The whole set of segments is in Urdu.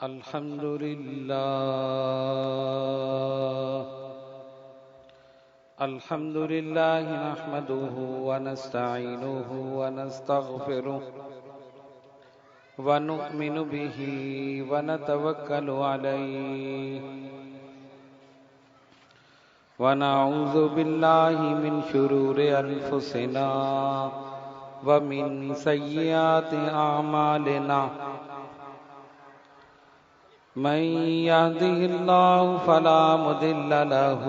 الحمد للہ نحمده ونستعینه ونستغفره ونؤمن به ونتوکل علیہ ونعوذ باللہ من شرور انفسنا ومن سیئات اعمالنا من يهده الله فلا مضل له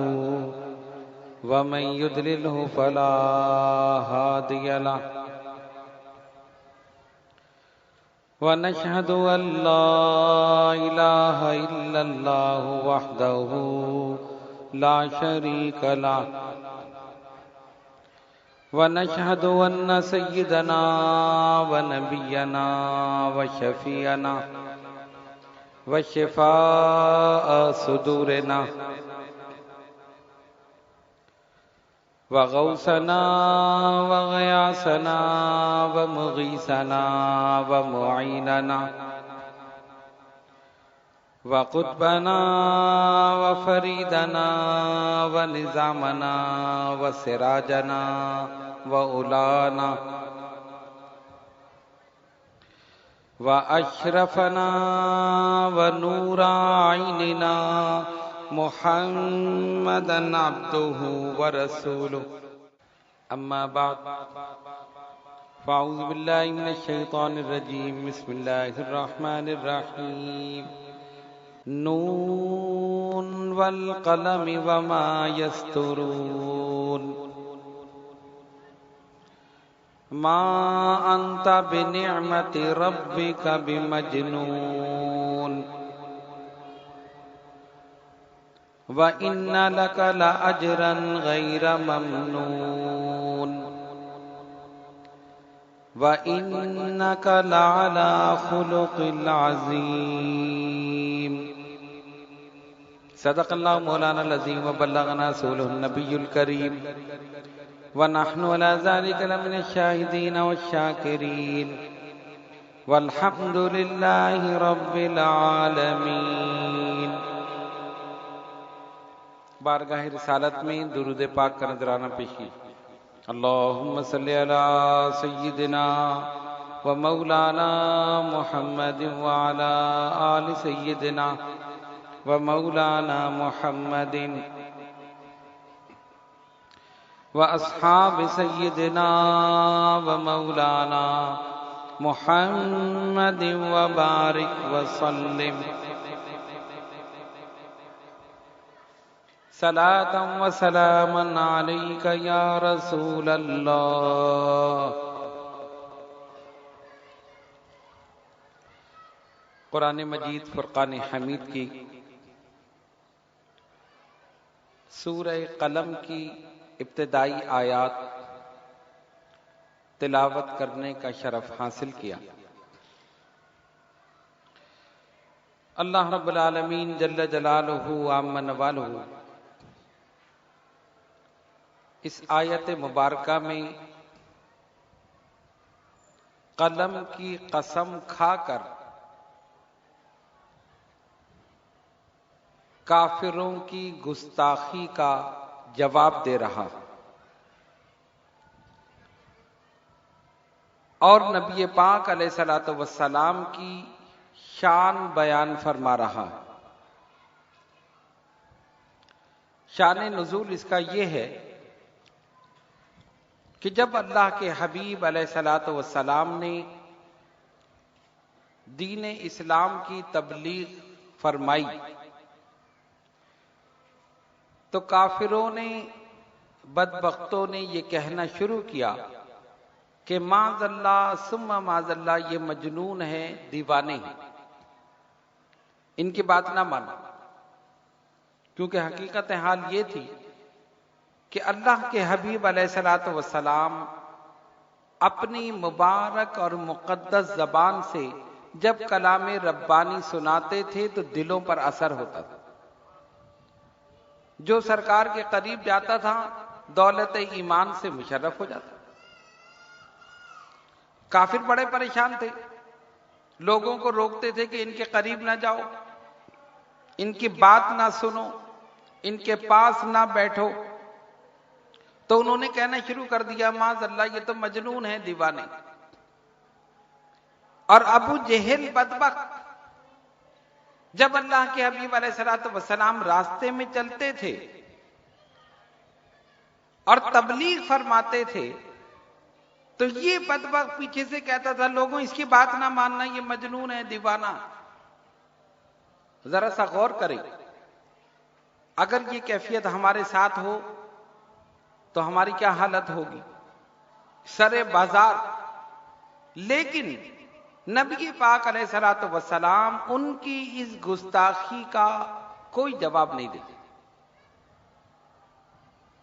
ومن يضلله فلا هادي له ونشهد أن لا إله إلا الله وحده لا شريك له ونشهد أن سيدنا ونبينا وشفيعنا وشفاء صدورنا وغوثنا وغياثنا ومغيثنا ومعيننا وقطبنا وفريدنا ونظامنا وسراجنا وأولانا وأشرفنا ونور عيننا محمدا عبده ورسوله أما بعد فأعوذ بالله من الشيطان الرجيم بسم الله الرحمن الرحيم نون والقلم وما يسطرون ما أنت بنعمة ربك بمجنون وإن لك لأجرا غير ممنون وإنك لعلى خلق عظيم صدق الله مولانا العظيم وبلغنا رسوله النبي الكريم ونحن على ذلك لمن الشاهدين والشاكرين والحمد لله رب العالمين۔ بارگاہ رسالت میں درود پاک کا نذرانہ پیش کی۔ اللہم صلی علی سیدنا و مولانا محمد وعلی آل سیدنا و مولانا محمد وَأَصْحَابِ سَيِّدِنَا وَمَوْلَانَا مُحَمَّدٍ وَبَارِكْ وَسَلِّمْ صَلَاةً وَسَلَامًا عَلَيْكَ يَا رَسُولَ اللَّهِ۔ قرآن مجید فرقان حمید کی سورہ قلم کی ابتدائی آیات تلاوت کرنے کا شرف حاصل کیا۔ اللہ رب العالمین جل جلالہ عم نوالہ اس آیت مبارکہ میں قلم کی قسم کھا کر کافروں کی گستاخی کا جواب دے رہا اور نبی پاک علیہ الصلوۃ والسلام کی شان بیان فرما رہا۔ شان نزول اس کا یہ ہے کہ جب اللہ کے حبیب علیہ الصلوۃ والسلام نے دین اسلام کی تبلیغ فرمائی تو کافروں نے، بدبختوں نے یہ کہنا شروع کیا کہ معاذ اللہ ثم معاذ اللہ، یہ مجنون ہے، دیوانے ہیں، ان کی بات نہ مانو۔ کیونکہ حقیقت حال یہ تھی کہ اللہ کے حبیب علیہ الصلوۃ والسلام اپنی مبارک اور مقدس زبان سے جب کلام ربانی سناتے تھے تو دلوں پر اثر ہوتا تھا۔ جو سرکار کے قریب جاتا تھا دولت ایمان سے مشرف ہو جاتا۔ کافر بڑے پریشان تھے، لوگوں کو روکتے تھے کہ ان کے قریب نہ جاؤ، ان کی بات نہ سنو، ان کے پاس نہ بیٹھو، تو انہوں نے کہنا شروع کر دیا معاذ اللہ یہ تو مجنون ہے، دیوانے۔ اور ابو جہل بدبخت، جب اللہ کے حبیب علیہ الصلوۃ والسلام راستے میں چلتے تھے اور تبلیغ فرماتے تھے تو یہ بدبخت پیچھے سے کہتا تھا لوگوں اس کی بات نہ ماننا، یہ مجنون ہے، دیوانہ۔ ذرا سا غور کریں، اگر یہ کیفیت ہمارے ساتھ ہو تو ہماری کیا حالت ہوگی؟ سرے بازار۔ لیکن نبی پاک علیہ الصلوۃ والسلام ان کی اس گستاخی کا کوئی جواب نہیں دیتے،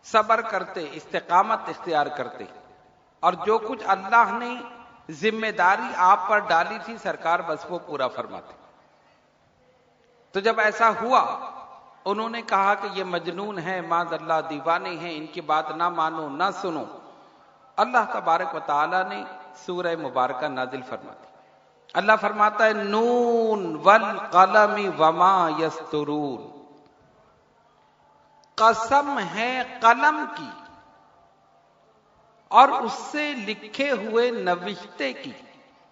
صبر کرتے، استقامت اختیار کرتے، اور جو کچھ اللہ نے ذمہ داری آپ پر ڈالی تھی سرکار بس وہ پورا فرماتے۔ تو جب ایسا ہوا، انہوں نے کہا کہ یہ مجنون ہے، معاذ اللہ دیوانے ہیں، ان کی بات نہ مانو نہ سنو۔ اللہ تبارک و تعالی نے سورہ مبارکہ نازل فرماتی۔ اللہ فرماتا ہے نون والقلم وما یسطرون، قسم ہے قلم کی اور اس سے لکھے ہوئے نوشتے کی،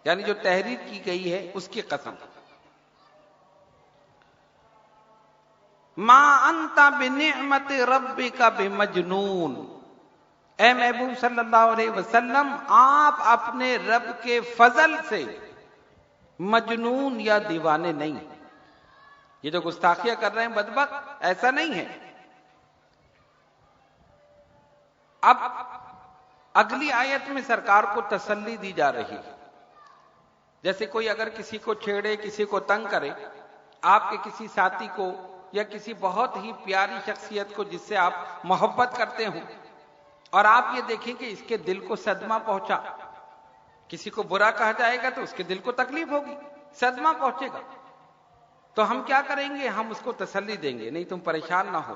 یعنی جو تحریر کی گئی ہے اس کی قسم۔ ما انت بنعمت ربک بمجنون، اے محبوب صلی اللہ علیہ وسلم آپ اپنے رب کے فضل سے مجنون یا دیوانے نہیں۔ یہ جو گستاخیاں کر رہے ہیں بدبخت، ایسا نہیں ہے۔ اب اگلی آیت میں سرکار کو تسلی دی جا رہی ہے، جیسے کوئی اگر کسی کو چھیڑے، کسی کو تنگ کرے، آپ کے کسی ساتھی کو یا کسی بہت ہی پیاری شخصیت کو جس سے آپ محبت کرتے ہوں، اور آپ یہ دیکھیں کہ اس کے دل کو صدمہ پہنچا، کسی کو برا کہا جائے گا تو اس کے دل کو تکلیف ہوگی، صدمہ پہنچے گا، تو ہم کیا کریں گے؟ ہم اس کو تسلی دیں گے، نہیں تم پریشان نہ ہو،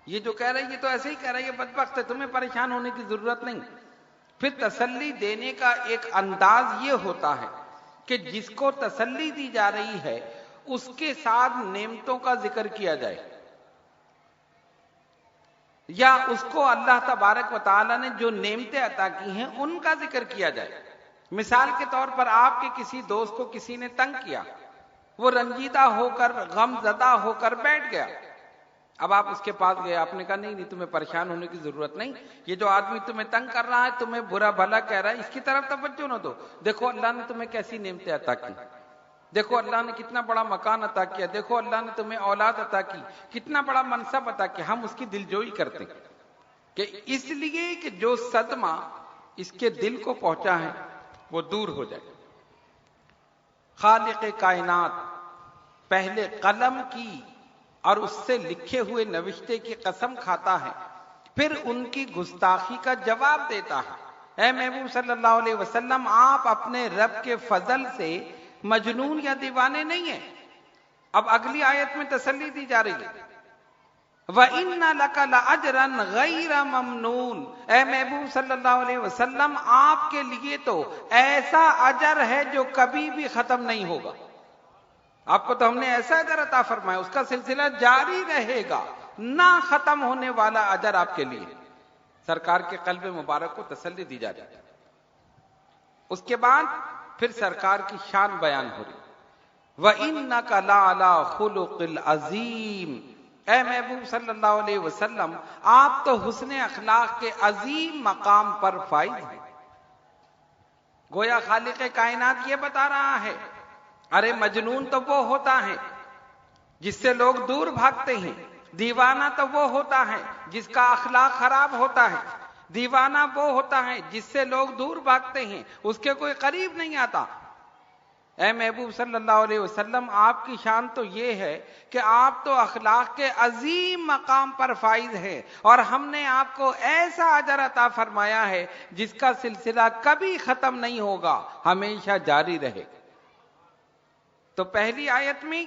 یہ جو کہہ رہا ہے یہ تو ایسے ہی کہہ رہا ہے، یہ بدبخت ہے، تمہیں پریشان ہونے کی ضرورت نہیں۔ پھر تسلی دینے کا ایک انداز یہ ہوتا ہے کہ جس کو تسلی دی جا رہی ہے اس کے ساتھ نعمتوں کا ذکر کیا جائے، یا اس کو اللہ تبارک و تعالی نے جو نعمتیں عطا کی ہیں ان کا ذکر کیا جائے۔ مثال کے طور پر آپ کے کسی دوست کو کسی نے تنگ کیا، وہ رنجیدہ ہو کر، غم زدہ ہو کر بیٹھ گیا، اب آپ اس کے پاس گئے، آپ نے کہا نہیں نہیں تمہیں پریشان ہونے کی ضرورت نہیں، یہ جو آدمی تمہیں تنگ کر رہا ہے، تمہیں برا بھلا کہہ رہا ہے، اس کی طرف توجہ نہ دو، دیکھو اللہ نے تمہیں کیسی نعمتیں عطا کی، دیکھو اللہ نے کتنا بڑا مکان عطا کیا، دیکھو اللہ نے تمہیں اولاد عطا کی، کتنا بڑا منصب عطا کیا۔ ہم اس کی دلجوئی کرتے ہیں کہ اس لیے کہ جو صدمہ اس کے دل کو پہنچا ہے وہ دور ہو جائے۔ خالق کائنات پہلے قلم کی اور اس سے لکھے ہوئے نوشتے کی قسم کھاتا ہے، پھر ان کی گستاخی کا جواب دیتا ہے۔ اے محبوب صلی اللہ علیہ وسلم آپ اپنے رب کے فضل سے مجنون یا دیوانے نہیں ہیں۔ اب اگلی آیت میں تسلی دی جا رہی ہے وَإِنَّ لَكَ لَأَجْرًا غَيْرَ مَمْنُونَ، اے محبوب صلی اللہ علیہ وسلم آپ کے لیے تو ایسا اجر ہے جو کبھی بھی ختم نہیں ہوگا۔ آپ کو تو ہم نے ایسا اجر عطا فرمایا، اس کا سلسلہ جاری رہے گا، نہ ختم ہونے والا اجر آپ کے لیے۔ سرکار کے قلب مبارک کو تسلی دی جا رہی ہے۔ اس کے بعد پھر سرکار کی شان بیان ہو رہی، وَإِنَّكَ لَعَلَىٰ خُلُقٍ عَظِيمٍ، اے محبوب صلی اللہ علیہ وسلم آپ تو حسن اخلاق کے عظیم مقام پر فائز ہیں۔ گویا خالق کائنات یہ بتا رہا ہے ارے مجنون تو وہ ہوتا ہے جس سے لوگ دور بھاگتے ہیں، دیوانہ تو وہ ہوتا ہے جس کا اخلاق خراب ہوتا ہے، دیوانہ وہ ہوتا ہے جس سے لوگ دور بھاگتے ہیں، اس کے کوئی قریب نہیں آتا۔ اے محبوب صلی اللہ علیہ وسلم آپ کی شان تو یہ ہے کہ آپ تو اخلاق کے عظیم مقام پر فائز ہیں، اور ہم نے آپ کو ایسا اجر عطا فرمایا ہے جس کا سلسلہ کبھی ختم نہیں ہوگا، ہمیشہ جاری رہے۔ تو پہلی آیت میں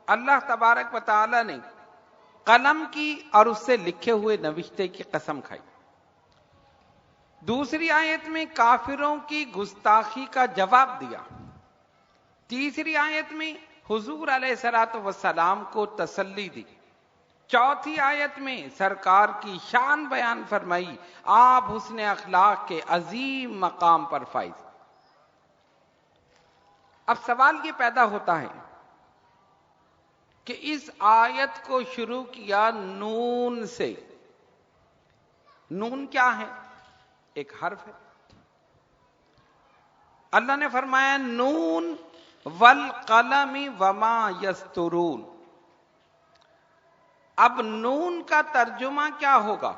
اللہ تبارک و تعالی نے قلم کی اور اس سے لکھے ہوئے نوشتے کی قسم کھائی۔ دوسری آیت میں کافروں کی گستاخی کا جواب دیا تیسری آیت میں حضور علیہ الصلوۃ والسلام کو تسلی دی، چوتھی آیت میں سرکار کی شان بیان فرمائی، آپ حسن اخلاق کے عظیم مقام پر فائز۔ اب سوال یہ پیدا ہوتا ہے کہ اس آیت کو شروع کیا نون سے۔ نون کیا ہے؟ ایک حرف ہے۔ اللہ نے فرمایا نون والقلم وما یسطرون۔ اب نون کا ترجمہ کیا ہوگا؟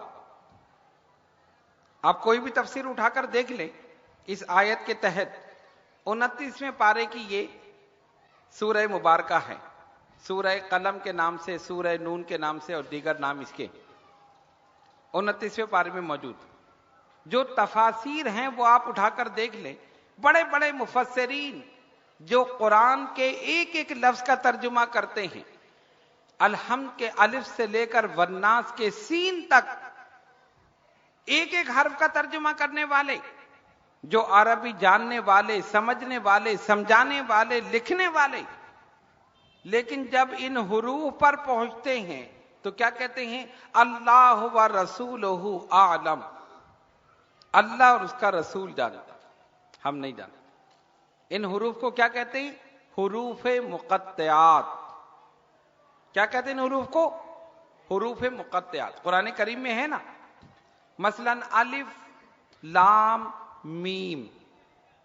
آپ کوئی بھی تفسیر اٹھا کر دیکھ لیں، اس آیت کے تحت 29ویں پارے کی یہ سورہ مبارکہ ہے، سورہ قلم کے نام سے، سورہ نون کے نام سے اور دیگر نام اس کے 29ویں پارے میں موجود۔ جو تفاسیر ہیں وہ آپ اٹھا کر دیکھ لیں، بڑے بڑے مفسرین جو قرآن کے ایک ایک لفظ کا ترجمہ کرتے ہیں، الحمد کے الف سے لے کر والناس کے سین تک ایک ایک حرف کا ترجمہ کرنے والے، جو عربی جاننے والے، سمجھنے والے، سمجھانے والے، لکھنے والے، لیکن جب ان حروف پر پہنچتے ہیں تو کیا کہتے ہیں؟ اللہ و رسولہ اعلم، اللہ اور اس کا رسول جانتا، ہم نہیں جانتے۔ ان حروف کو کیا کہتے ہیں؟ حروف مقطعات۔ کیا کہتے ہیں ان حروف کو؟ حروف مقطعات۔ قرآن کریم میں ہے نا، مثلا الف لام میم،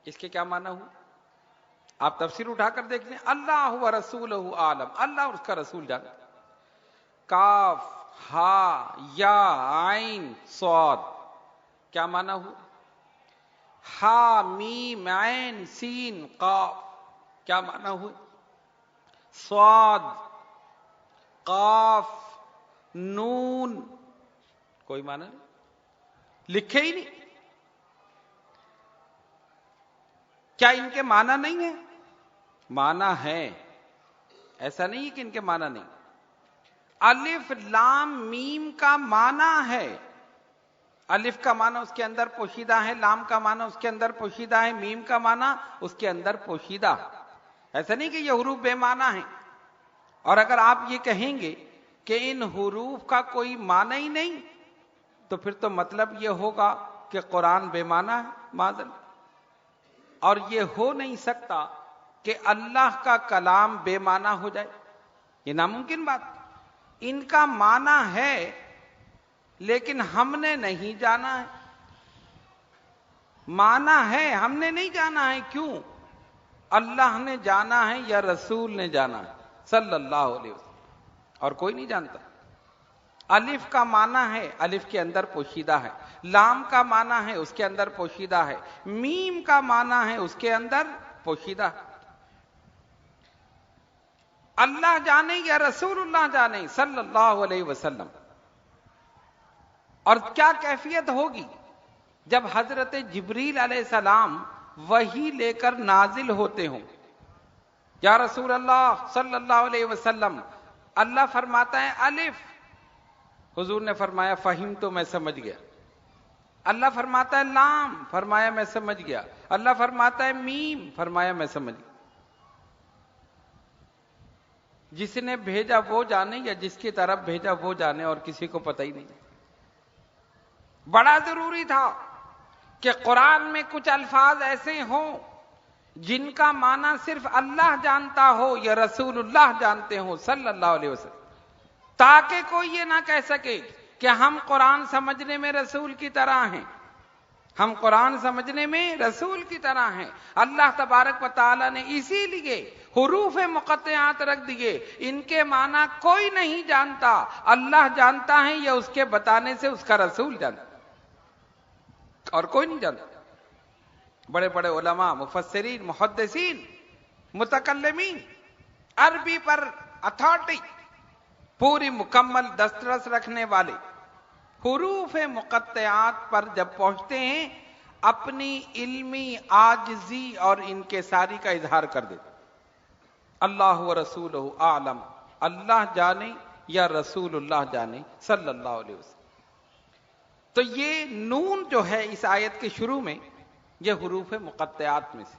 اس کے کیا معنی ہو؟ آپ تفسیر اٹھا کر دیکھ لیں، اللہ و رسولہ عالم، اللہ اور اس کا رسول جانتا۔ کاف ہا یا عین صاد، کیا معنی ہو؟ ہا میم عین سین قاف، کیا معنی ہو؟ صاد قاف نون، کوئی معنی نہیں، لکھے ہی نہیں۔ کیا ان کے معنی نہیں ہے؟ معنی ہے، ایسا نہیں ہے کہ ان کے معنی نہیں۔ الف لام میم کا معنی ہے، الف کا معنی اس کے اندر پوشیدہ ہے، لام کا معنی اس کے اندر پوشیدہ ہے، میم کا معنی اس کے اندر پوشیدہ۔ ایسا نہیں کہ یہ حروف بے معنی ہیں۔ اور اگر آپ یہ کہیں گے کہ ان حروف کا کوئی معنی ہی نہیں، تو پھر تو مطلب یہ ہوگا کہ قرآن بے معنی ہے، معاذ اللہ۔ اور یہ ہو نہیں سکتا کہ اللہ کا کلام بے معنی ہو جائے، یہ ناممکن بات۔ ان کا معنی ہے لیکن ہم نے نہیں جانا ہے، معنی ہے ہم نے نہیں جانا ہے۔ کیوں؟ اللہ نے جانا ہے یا رسول نے جانا ہے صلی اللہ علیہ وسلم، اور کوئی نہیں جانتا۔ الف کا معنی ہے، الف کے اندر پوشیدہ ہے۔ لام کا معنی ہے، اس کے اندر پوشیدہ ہے۔ میم کا معنی ہے، اس کے اندر پوشیدہ ہے۔ اللہ جانے یا رسول اللہ جانے صلی اللہ علیہ وسلم۔ اور کیا کیفیت ہوگی جب حضرت جبریل علیہ السلام وحی لے کر نازل ہوتے ہوں؟ یا رسول اللہ صلی اللہ علیہ وسلم، اللہ فرماتا ہے الف، حضور نے فرمایا فہم، تو میں سمجھ گیا۔ اللہ فرماتا ہے لام، فرمایا میں سمجھ گیا۔ اللہ فرماتا ہے میم، فرمایا میں سمجھ گیا۔ جس نے بھیجا وہ جانے یا جس کی طرف بھیجا وہ جانے، اور کسی کو پتہ ہی نہیں۔ بڑا ضروری تھا کہ قرآن میں کچھ الفاظ ایسے ہوں جن کا معنی صرف اللہ جانتا ہو یا رسول اللہ جانتے ہوں صلی اللہ علیہ وسلم، تاکہ کوئی یہ نہ کہہ سکے کہ ہم قرآن سمجھنے میں رسول کی طرح ہیں، ہم قرآن سمجھنے میں رسول کی طرح ہیں۔ اللہ تبارک و تعالی نے اسی لیے حروف مقطعات رکھ دیے، ان کے معنی کوئی نہیں جانتا، اللہ جانتا ہے یا اس کے بتانے سے اس کا رسول جانتا، اور کوئی نہیں جانتا۔ بڑے بڑے علماء، مفسرین، محدثین، متکلمین، عربی پر اتھارٹی، پوری مکمل دسترس رکھنے والے، حروف مقطعات پر جب پہنچتے ہیں اپنی علمی عاجزی اور انکساری کا اظہار کر دیتے۔ اللہ و رسولہ اعلم، اللہ جانے یا رسول اللہ جانے صلی اللہ علیہ وسلم۔ تو یہ نون جو ہے اس آیت کے شروع میں، یہ حروف مقطعات میں سے۔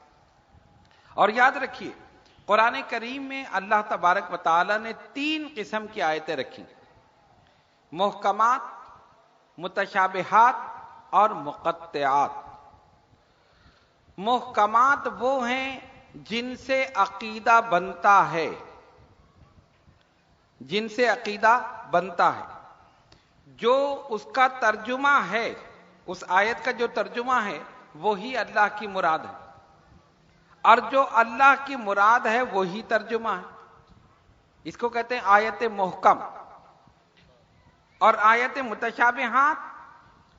اور یاد رکھیے قرآن کریم میں اللہ تبارک و تعالی نے 3 قسم کی آیتیں رکھی: محکمات، متشابہات اور مقطعات۔ محکمات وہ ہیں جن سے عقیدہ بنتا ہے، جن سے عقیدہ بنتا ہے، جو اس کا ترجمہ ہے، اس آیت کا جو ترجمہ ہے وہی اللہ کی مراد ہے، اور جو اللہ کی مراد ہے وہی ترجمہ ہے۔ اس کو کہتے ہیں آیت محکم۔ اور آیت متشابہات،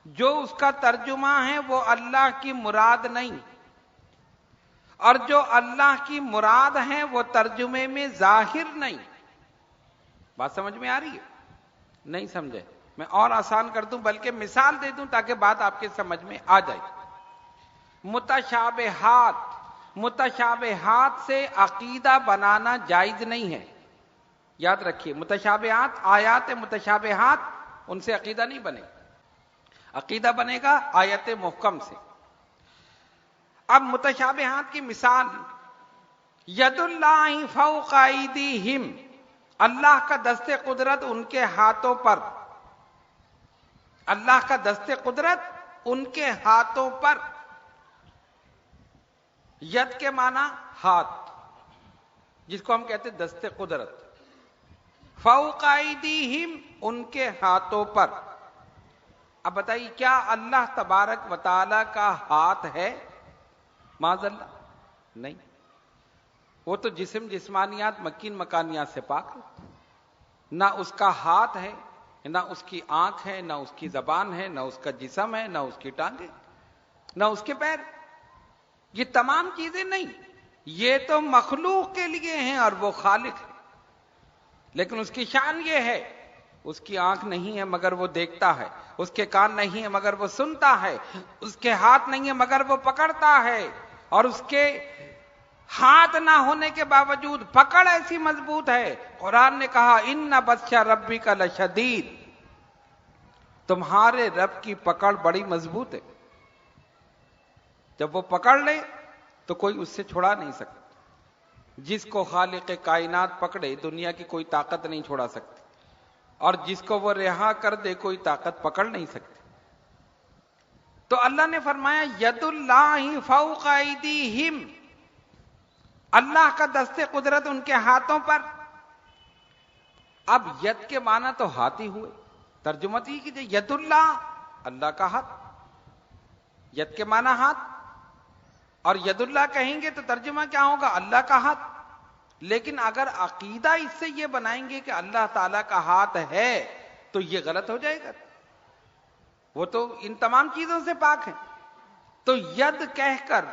جو اس کا ترجمہ ہے وہ اللہ کی مراد نہیں، اور جو اللہ کی مراد ہے وہ ترجمے میں ظاہر نہیں۔ بات سمجھ میں آ رہی ہے؟ نہیں سمجھے؟ میں اور آسان کر دوں، بلکہ مثال دے دوں تاکہ بات آپ کے سمجھ میں آ جائے۔ متشابہات، متشابہات سے عقیدہ بنانا جائز نہیں ہے۔ یاد رکھیے، متشابہات، آیات متشابہات، ان سے عقیدہ نہیں بنے، عقیدہ بنے گا آیت محکم سے۔ اب متشابہات کی مثال، ید اللہ فوق ایدیہم، اللہ کا دست قدرت ان کے ہاتھوں پر، اللہ کا دست قدرت ان کے ہاتھوں پر۔ ید کے معنی ہاتھ، جس کو ہم کہتے ہیں دست قدرت۔ فوق ایدیہم، ان کے ہاتھوں پر۔ اب بتائیے، کیا اللہ تبارک و تعالی کا ہاتھ ہے؟ معاذ اللہ، نہیں۔ وہ تو جسمانیات، مکین مکانیات سے پاک ہے۔ نہ اس کا ہاتھ ہے، نہ اس کی آنکھ ہے، نہ اس کی زبان ہے، نہ اس کا جسم ہے، نہ اس کی ٹانگیں، نہ اس کے پیر۔ یہ تمام چیزیں نہیں، یہ تو مخلوق کے لیے ہیں اور وہ خالق ہے۔ لیکن اس کی شان یہ ہے، اس کی آنکھ نہیں ہے مگر وہ دیکھتا ہے، اس کے کان نہیں ہے مگر وہ سنتا ہے، اس کے ہاتھ نہیں ہے مگر وہ پکڑتا ہے، اور اس کے ہاتھ نہ ہونے کے باوجود پکڑ ایسی مضبوط ہے۔ قرآن نے کہا ان بطش ربک لشدید، تمہارے رب کی پکڑ بڑی مضبوط ہے۔ جب وہ پکڑ لے تو کوئی اس سے چھڑا نہیں سکتا۔ جس کو خالق کائنات پکڑے، دنیا کی کوئی طاقت نہیں چھوڑا سکتی، اور جس کو وہ رہا کر دے کوئی طاقت پکڑ نہیں سکتی۔ تو اللہ نے فرمایا ید اللہ فوق ایدیہم، اللہ کا دست قدرت ان کے ہاتھوں پر۔ اب ید کے معنی تو ہاتھ ہی ہوئے، ترجمہ ہی کیجئے، ید اللہ، اللہ کا ہاتھ۔ ید کے معنی ہاتھ، اور ید اللہ کہیں گے تو ترجمہ کیا ہوگا؟ اللہ کا ہاتھ۔ لیکن اگر عقیدہ اس سے یہ بنائیں گے کہ اللہ تعالیٰ کا ہاتھ ہے تو یہ غلط ہو جائے گا۔ وہ تو ان تمام چیزوں سے پاک ہے۔ تو ید کہہ کر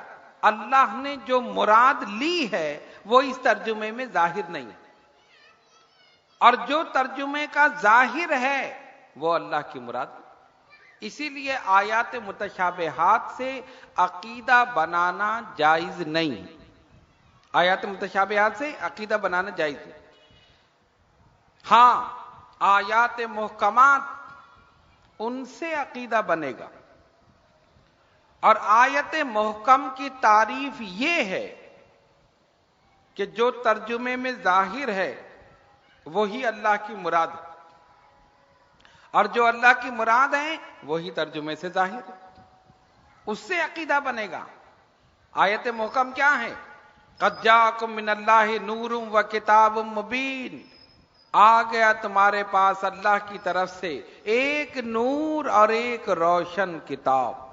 اللہ نے جو مراد لی ہے وہ اس ترجمے میں ظاہر نہیں ہے، اور جو ترجمے کا ظاہر ہے وہ اللہ کی مراد ہے۔ اسی لیے آیات متشابہات سے عقیدہ بنانا جائز نہیں، آیات متشابہات سے عقیدہ بنانا جائز نہیں۔ ہاں، آیات محکمات، ان سے عقیدہ بنے گا۔ اور آیت محکم کی تعریف یہ ہے کہ جو ترجمے میں ظاہر ہے وہی اللہ کی مراد ہے، اور جو اللہ کی مراد ہے وہی ترجمے سے ظاہر ہے، اس سے عقیدہ بنے گا۔ آیت محکم کیا ہے؟ قد جاءکم من اللہ نور و کتاب مبین، آ گیا تمہارے پاس اللہ کی طرف سے ایک نور اور ایک روشن کتاب۔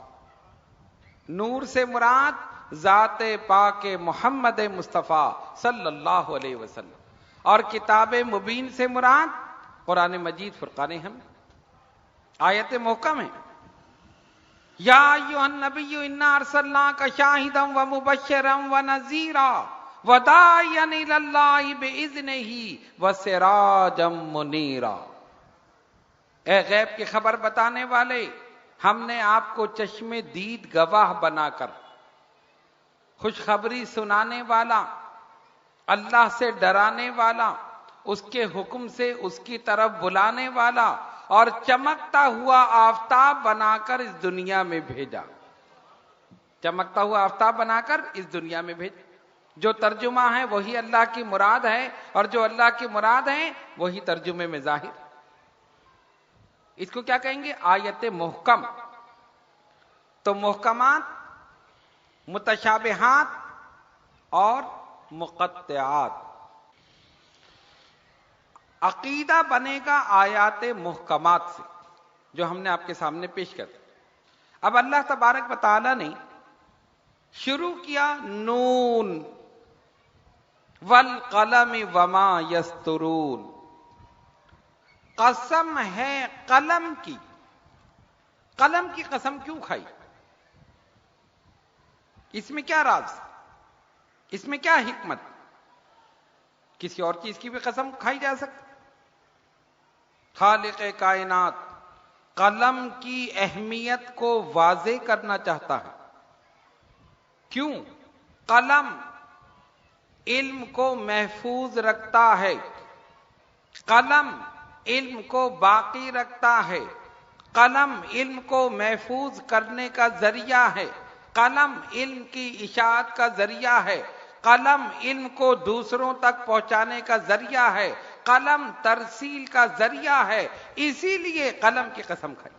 نور سے مراد ذات پاک محمد مصطفیٰ صلی اللہ علیہ وسلم، اور کتاب مبین سے مراد قرآن مجید فرقان حمید۔ آیت محکم ہے۔ یا ایھا النبی انا ارسلناک شاہدا ومبشرا ونذیرا وداعیا الی اللہ باذنہ وسراجا منیرا۔ اے غیب کی خبر بتانے والے، ہم نے آپ کو چشم دید گواہ بنا کر، خوشخبری سنانے والا، اللہ سے ڈرانے والا، اس کے حکم سے اس کی طرف بلانے والا، اور چمکتا ہوا آفتاب بنا کر اس دنیا میں بھیجا۔ چمکتا ہوا آفتاب بنا کر اس دنیا میں بھیجا۔ جو ترجمہ ہے وہی اللہ کی مراد ہے، اور جو اللہ کی مراد ہے وہی ترجمے میں ظاہر۔ اس کو کیا کہیں گے؟ آیت محکم۔ تو محکمات، متشابہات اور مقطعات۔ عقیدہ بنے گا آیات محکمات سے، جو ہم نے آپ کے سامنے پیش کر دی۔ اب اللہ تبارک و تعالی نے شروع کیا نون والقلم وما یسطرون، قسم ہے قلم کی۔ قلم کی قسم کیوں کھائی؟ اس میں کیا راز؟ اس میں کیا حکمت؟ کسی اور چیز کی بھی قسم کھائی جا سکتی۔ خالق کائنات قلم کی اہمیت کو واضح کرنا چاہتا ہے۔ کیوں؟ قلم علم کو محفوظ رکھتا ہے، قلم علم کو باقی رکھتا ہے، قلم علم کو محفوظ کرنے کا ذریعہ ہے، قلم علم کی اشاعت کا ذریعہ ہے، قلم علم کو دوسروں تک پہنچانے کا ذریعہ ہے، قلم ترسیل کا ذریعہ ہے، اسی لیے قلم کی قسم کھائی۔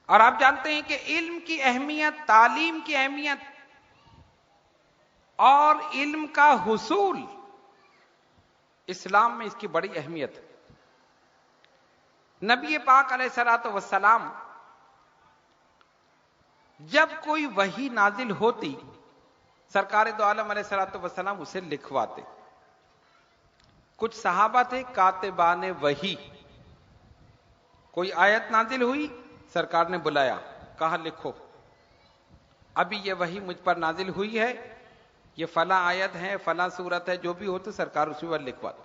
اور آپ جانتے ہیں کہ علم کی اہمیت، تعلیم کی اہمیت اور علم کا حصول، اسلام میں اس کی بڑی اہمیت ہے۔ نبی پاک علیہ الصلوۃ والسلام جب کوئی وحی نازل ہوتی، سرکار دو عالم علیہ الصلوۃ والسلام اسے لکھواتے۔ کچھ صحابہ تھے کاتبان وحی، کوئی آیت نازل ہوئی، سرکار نے بلایا، کہا لکھو، ابھی یہ وحی مجھ پر نازل ہوئی ہے، یہ فلاں آیت ہے، فلاں سورت ہے، جو بھی ہو تو سرکار اسی پر لکھواتے۔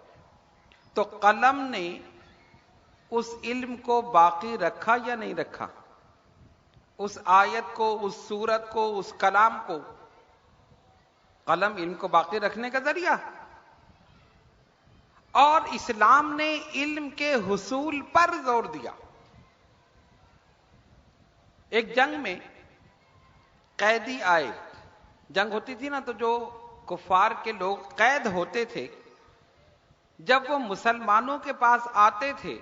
تو قلم نے اس علم کو باقی رکھا یا نہیں رکھا؟ اس آیت کو، اس سورت کو، اس کلام کو۔ قلم علم کو باقی رکھنے کا ذریعہ، اور اسلام نے علم کے حصول پر زور دیا۔ ایک جنگ میں قیدی آئے، جنگ ہوتی تھی نا، تو جو کفار کے لوگ قید ہوتے تھے، جب وہ مسلمانوں کے پاس آتے تھے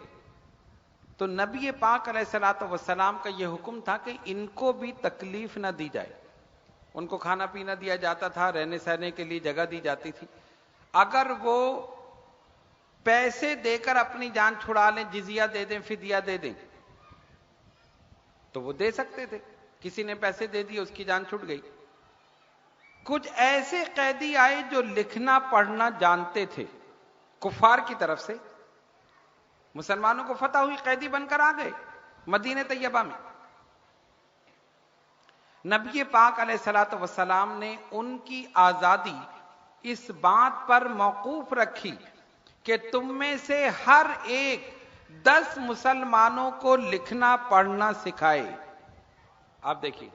تو نبی پاک علیہ الصلوۃ والسلام کا یہ حکم تھا کہ ان کو بھی تکلیف نہ دی جائے۔ ان کو کھانا پینا دیا جاتا تھا، رہنے سہنے کے لیے جگہ دی جاتی تھی۔ اگر وہ پیسے دے کر اپنی جان چھڑا لیں، جزیہ دے دیں، فدیہ دے دیں، تو وہ دے سکتے تھے۔ کسی نے پیسے دے دیے، اس کی جان چھٹ گئی۔ کچھ ایسے قیدی آئے جو لکھنا پڑھنا جانتے تھے، کفار کی طرف سے، مسلمانوں کو فتح ہوئی، قیدی بن کر آ گئے مدینہ طیبہ میں۔ نبی پاک علیہ الصلوۃ والسلام نے ان کی آزادی اس بات پر موقوف رکھی کہ تم میں سے ہر ایک 10 مسلمانوں کو لکھنا پڑھنا سکھائے۔ آپ دیکھیے،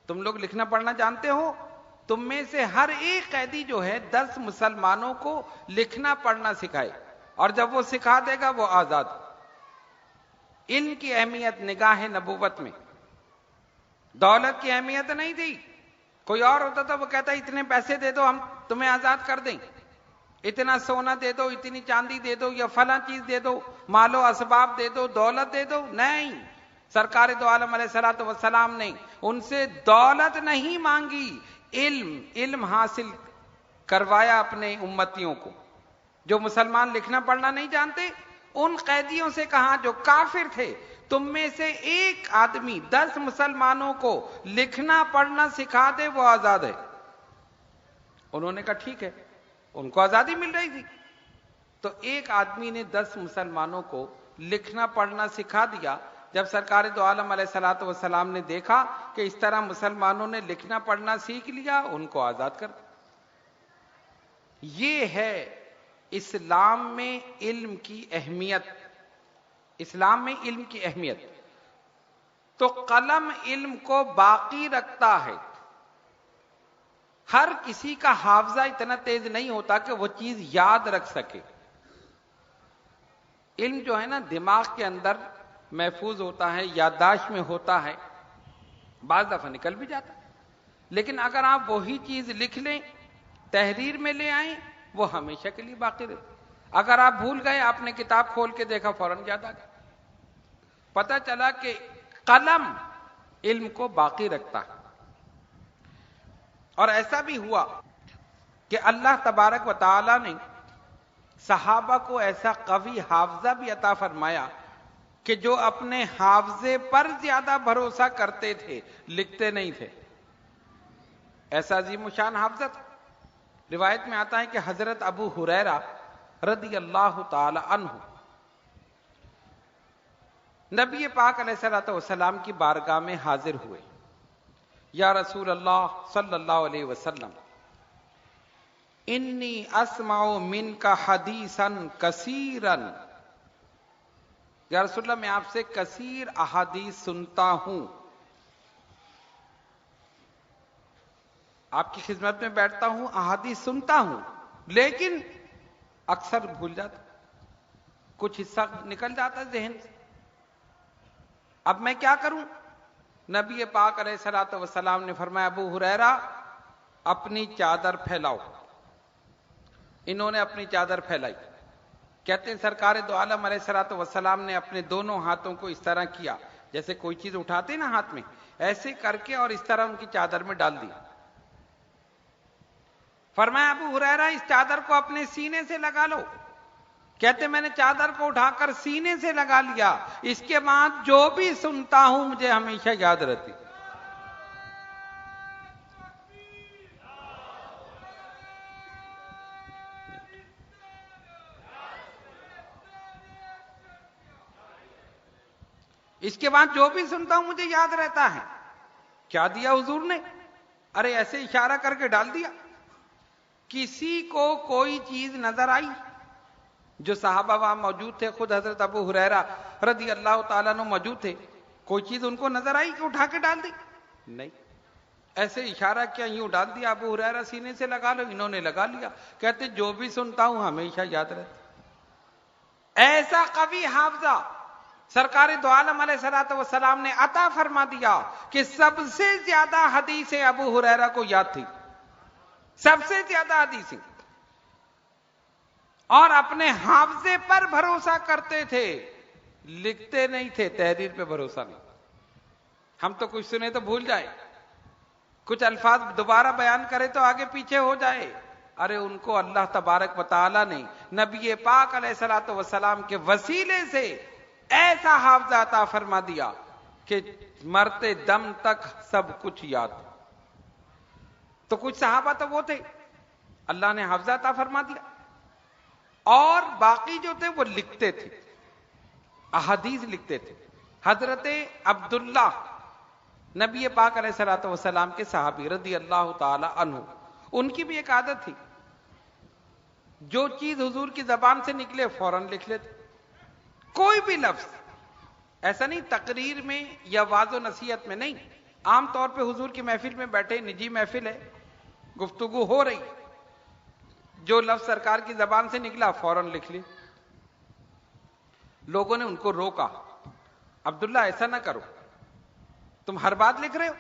تم لوگ لکھنا پڑھنا جانتے ہو، تم میں سے ہر ایک قیدی جو ہے 10 مسلمانوں کو لکھنا پڑھنا سکھائے، اور جب وہ سکھا دے گا وہ آزاد۔ علم کی اہمیت نگاہ نبوت میں، دولت کی اہمیت نہیں تھی۔ کوئی اور ہوتا تو وہ کہتا اتنے پیسے دے دو ہم تمہیں آزاد کر دیں، اتنا سونا دے دو، اتنی چاندی دے دو، یا فلاں چیز دے دو، مال و اسباب دے دو، دولت دے دو۔ نہیں، سرکار دو عالم علیہ الصلوۃ والسلام نے ان سے دولت نہیں مانگی، علم حاصل کروایا اپنے امتیوں کو۔ جو مسلمان لکھنا پڑھنا نہیں جانتے، ان قیدیوں سے کہا جو کافر تھے، تم میں سے ایک آدمی 10 مسلمانوں کو لکھنا پڑھنا سکھا دے، وہ آزاد ہے۔ انہوں نے کہا ٹھیک ہے، ان کو آزادی مل رہی تھی۔ تو ایک آدمی نے 10 مسلمانوں کو لکھنا پڑھنا سکھا دیا۔ جب سرکار دو عالم علیہ الصلوۃ والسلام نے دیکھا کہ اس طرح مسلمانوں نے لکھنا پڑھنا سیکھ لیا، ان کو آزاد کر دیا۔ یہ ہے اسلام میں علم کی اہمیت، اسلام میں علم کی اہمیت۔ تو قلم علم کو باقی رکھتا ہے۔ ہر کسی کا حافظہ اتنا تیز نہیں ہوتا کہ وہ چیز یاد رکھ سکے۔ علم جو ہے نا دماغ کے اندر محفوظ ہوتا ہے، یادداشت میں ہوتا ہے، بعض دفعہ نکل بھی جاتا ہے۔ لیکن اگر آپ وہی چیز لکھ لیں، تحریر میں لے آئیں، وہ ہمیشہ کے لیے باقی رہے۔ اگر آپ بھول گئے، آپ نے کتاب کھول کے دیکھا، فوراً یاد آ گیا۔ پتہ چلا کہ قلم علم کو باقی رکھتا ہے۔ اور ایسا بھی ہوا کہ اللہ تبارک و تعالی نے صحابہ کو ایسا قوی حافظہ بھی عطا فرمایا کہ جو اپنے حافظے پر زیادہ بھروسہ کرتے تھے، لکھتے نہیں تھے۔ ایسا عظیم الشان حافظہ تھا۔ روایت میں آتا ہے کہ حضرت ابو ہریرہ رضی اللہ تعالی عنہ نبی پاک علیہ الصلوۃ والسلام کی بارگاہ میں حاضر ہوئے۔ یا رسول اللہ صلی اللہ علیہ وسلم، انی اسمع منک حدیثا کثیرا، یا رسول اللہ میں آپ سے کثیر احادیث سنتا ہوں، آپ کی خدمت میں بیٹھتا ہوں، احادیث سنتا ہوں، لیکن اکثر بھول جاتا، کچھ حصہ نکل جاتا ذہن سے۔ اب میں کیا کروں؟ نبی پاک علیہ الصلوۃ والسلام نے فرمایا، ابو ہریرہ اپنی چادر پھیلاؤ۔ انہوں نے اپنی چادر پھیلائی۔ کہتے ہیں سرکار دو عالم علیہ الصلوۃ والسلام نے اپنے دونوں ہاتھوں کو اس طرح کیا، جیسے کوئی چیز اٹھاتے نا ہاتھ میں، ایسے کر کے اور اس طرح ان کی چادر میں ڈال دیا۔ فرمایا، ابو ہریرہ اس چادر کو اپنے سینے سے لگا لو۔ کہتے میں نے چادر کو اٹھا کر سینے سے لگا لیا، اس کے بعد جو بھی سنتا ہوں مجھے ہمیشہ یاد رہتی۔ اس کے بعد جو بھی سنتا ہوں مجھے یاد رہتا ہے۔ کیا دیا حضور نے؟ ارے ایسے اشارہ کر کے ڈال دیا۔ کسی کو کوئی چیز نظر آئی؟ جو صحابہ وہاں موجود تھے، خود حضرت ابو ہریرہ رضی اللہ تعالیٰ عنہ موجود تھے، کوئی چیز ان کو نظر آئی کہ اٹھا کے ڈال دی؟ نہیں، ایسے اشارہ کیا، یوں ڈال دیا، ابو ہریرہ سینے سے لگا لو، انہوں نے لگا لیا۔ کہتے جو بھی سنتا ہوں ہمیشہ یاد رہتا۔ ایسا قوی حافظہ سرکار دو عالم علیہ الصلوۃ والسلام نے عطا فرما دیا کہ سب سے زیادہ حدیثیں ابو ہریرہ کو یاد تھی، سب سے زیادہ حدیثیں، اور اپنے حافظے پر بھروسہ کرتے تھے، لکھتے نہیں تھے، تحریر پہ بھروسہ نہیں۔ ہم تو کچھ سنے تو بھول جائے، کچھ الفاظ دوبارہ بیان کرے تو آگے پیچھے ہو جائے۔ ارے ان کو اللہ تبارک و تعالی نے نبی پاک علیہ الصلوۃ والسلام کے وسیلے سے ایسا حافظہ عطا فرما دیا کہ مرتے دم تک سب کچھ یاد۔ تو کچھ صحابہ تو وہ تھے اللہ نے حافظہ عطا فرما دیا، اور باقی جو تھے وہ لکھتے تھے، احادیث لکھتے تھے۔ حضرت عبداللہ نبی پاک علیہ الصلوۃ والسلام کے صحابی رضی اللہ تعالی عنہ، ان کی بھی ایک عادت تھی، جو چیز حضور کی زبان سے نکلے فوراً لکھ لیتے۔ کوئی بھی لفظ ایسا نہیں تقریر میں یا واعظ و نصیحت میں، نہیں، عام طور پہ حضور کی محفل میں بیٹھے، نجی محفل ہے، گفتگو ہو رہی، جو لفظ سرکار کی زبان سے نکلا فوراً لکھ لی۔ لوگوں نے ان کو روکا، عبداللہ ایسا نہ کرو، تم ہر بات لکھ رہے ہو،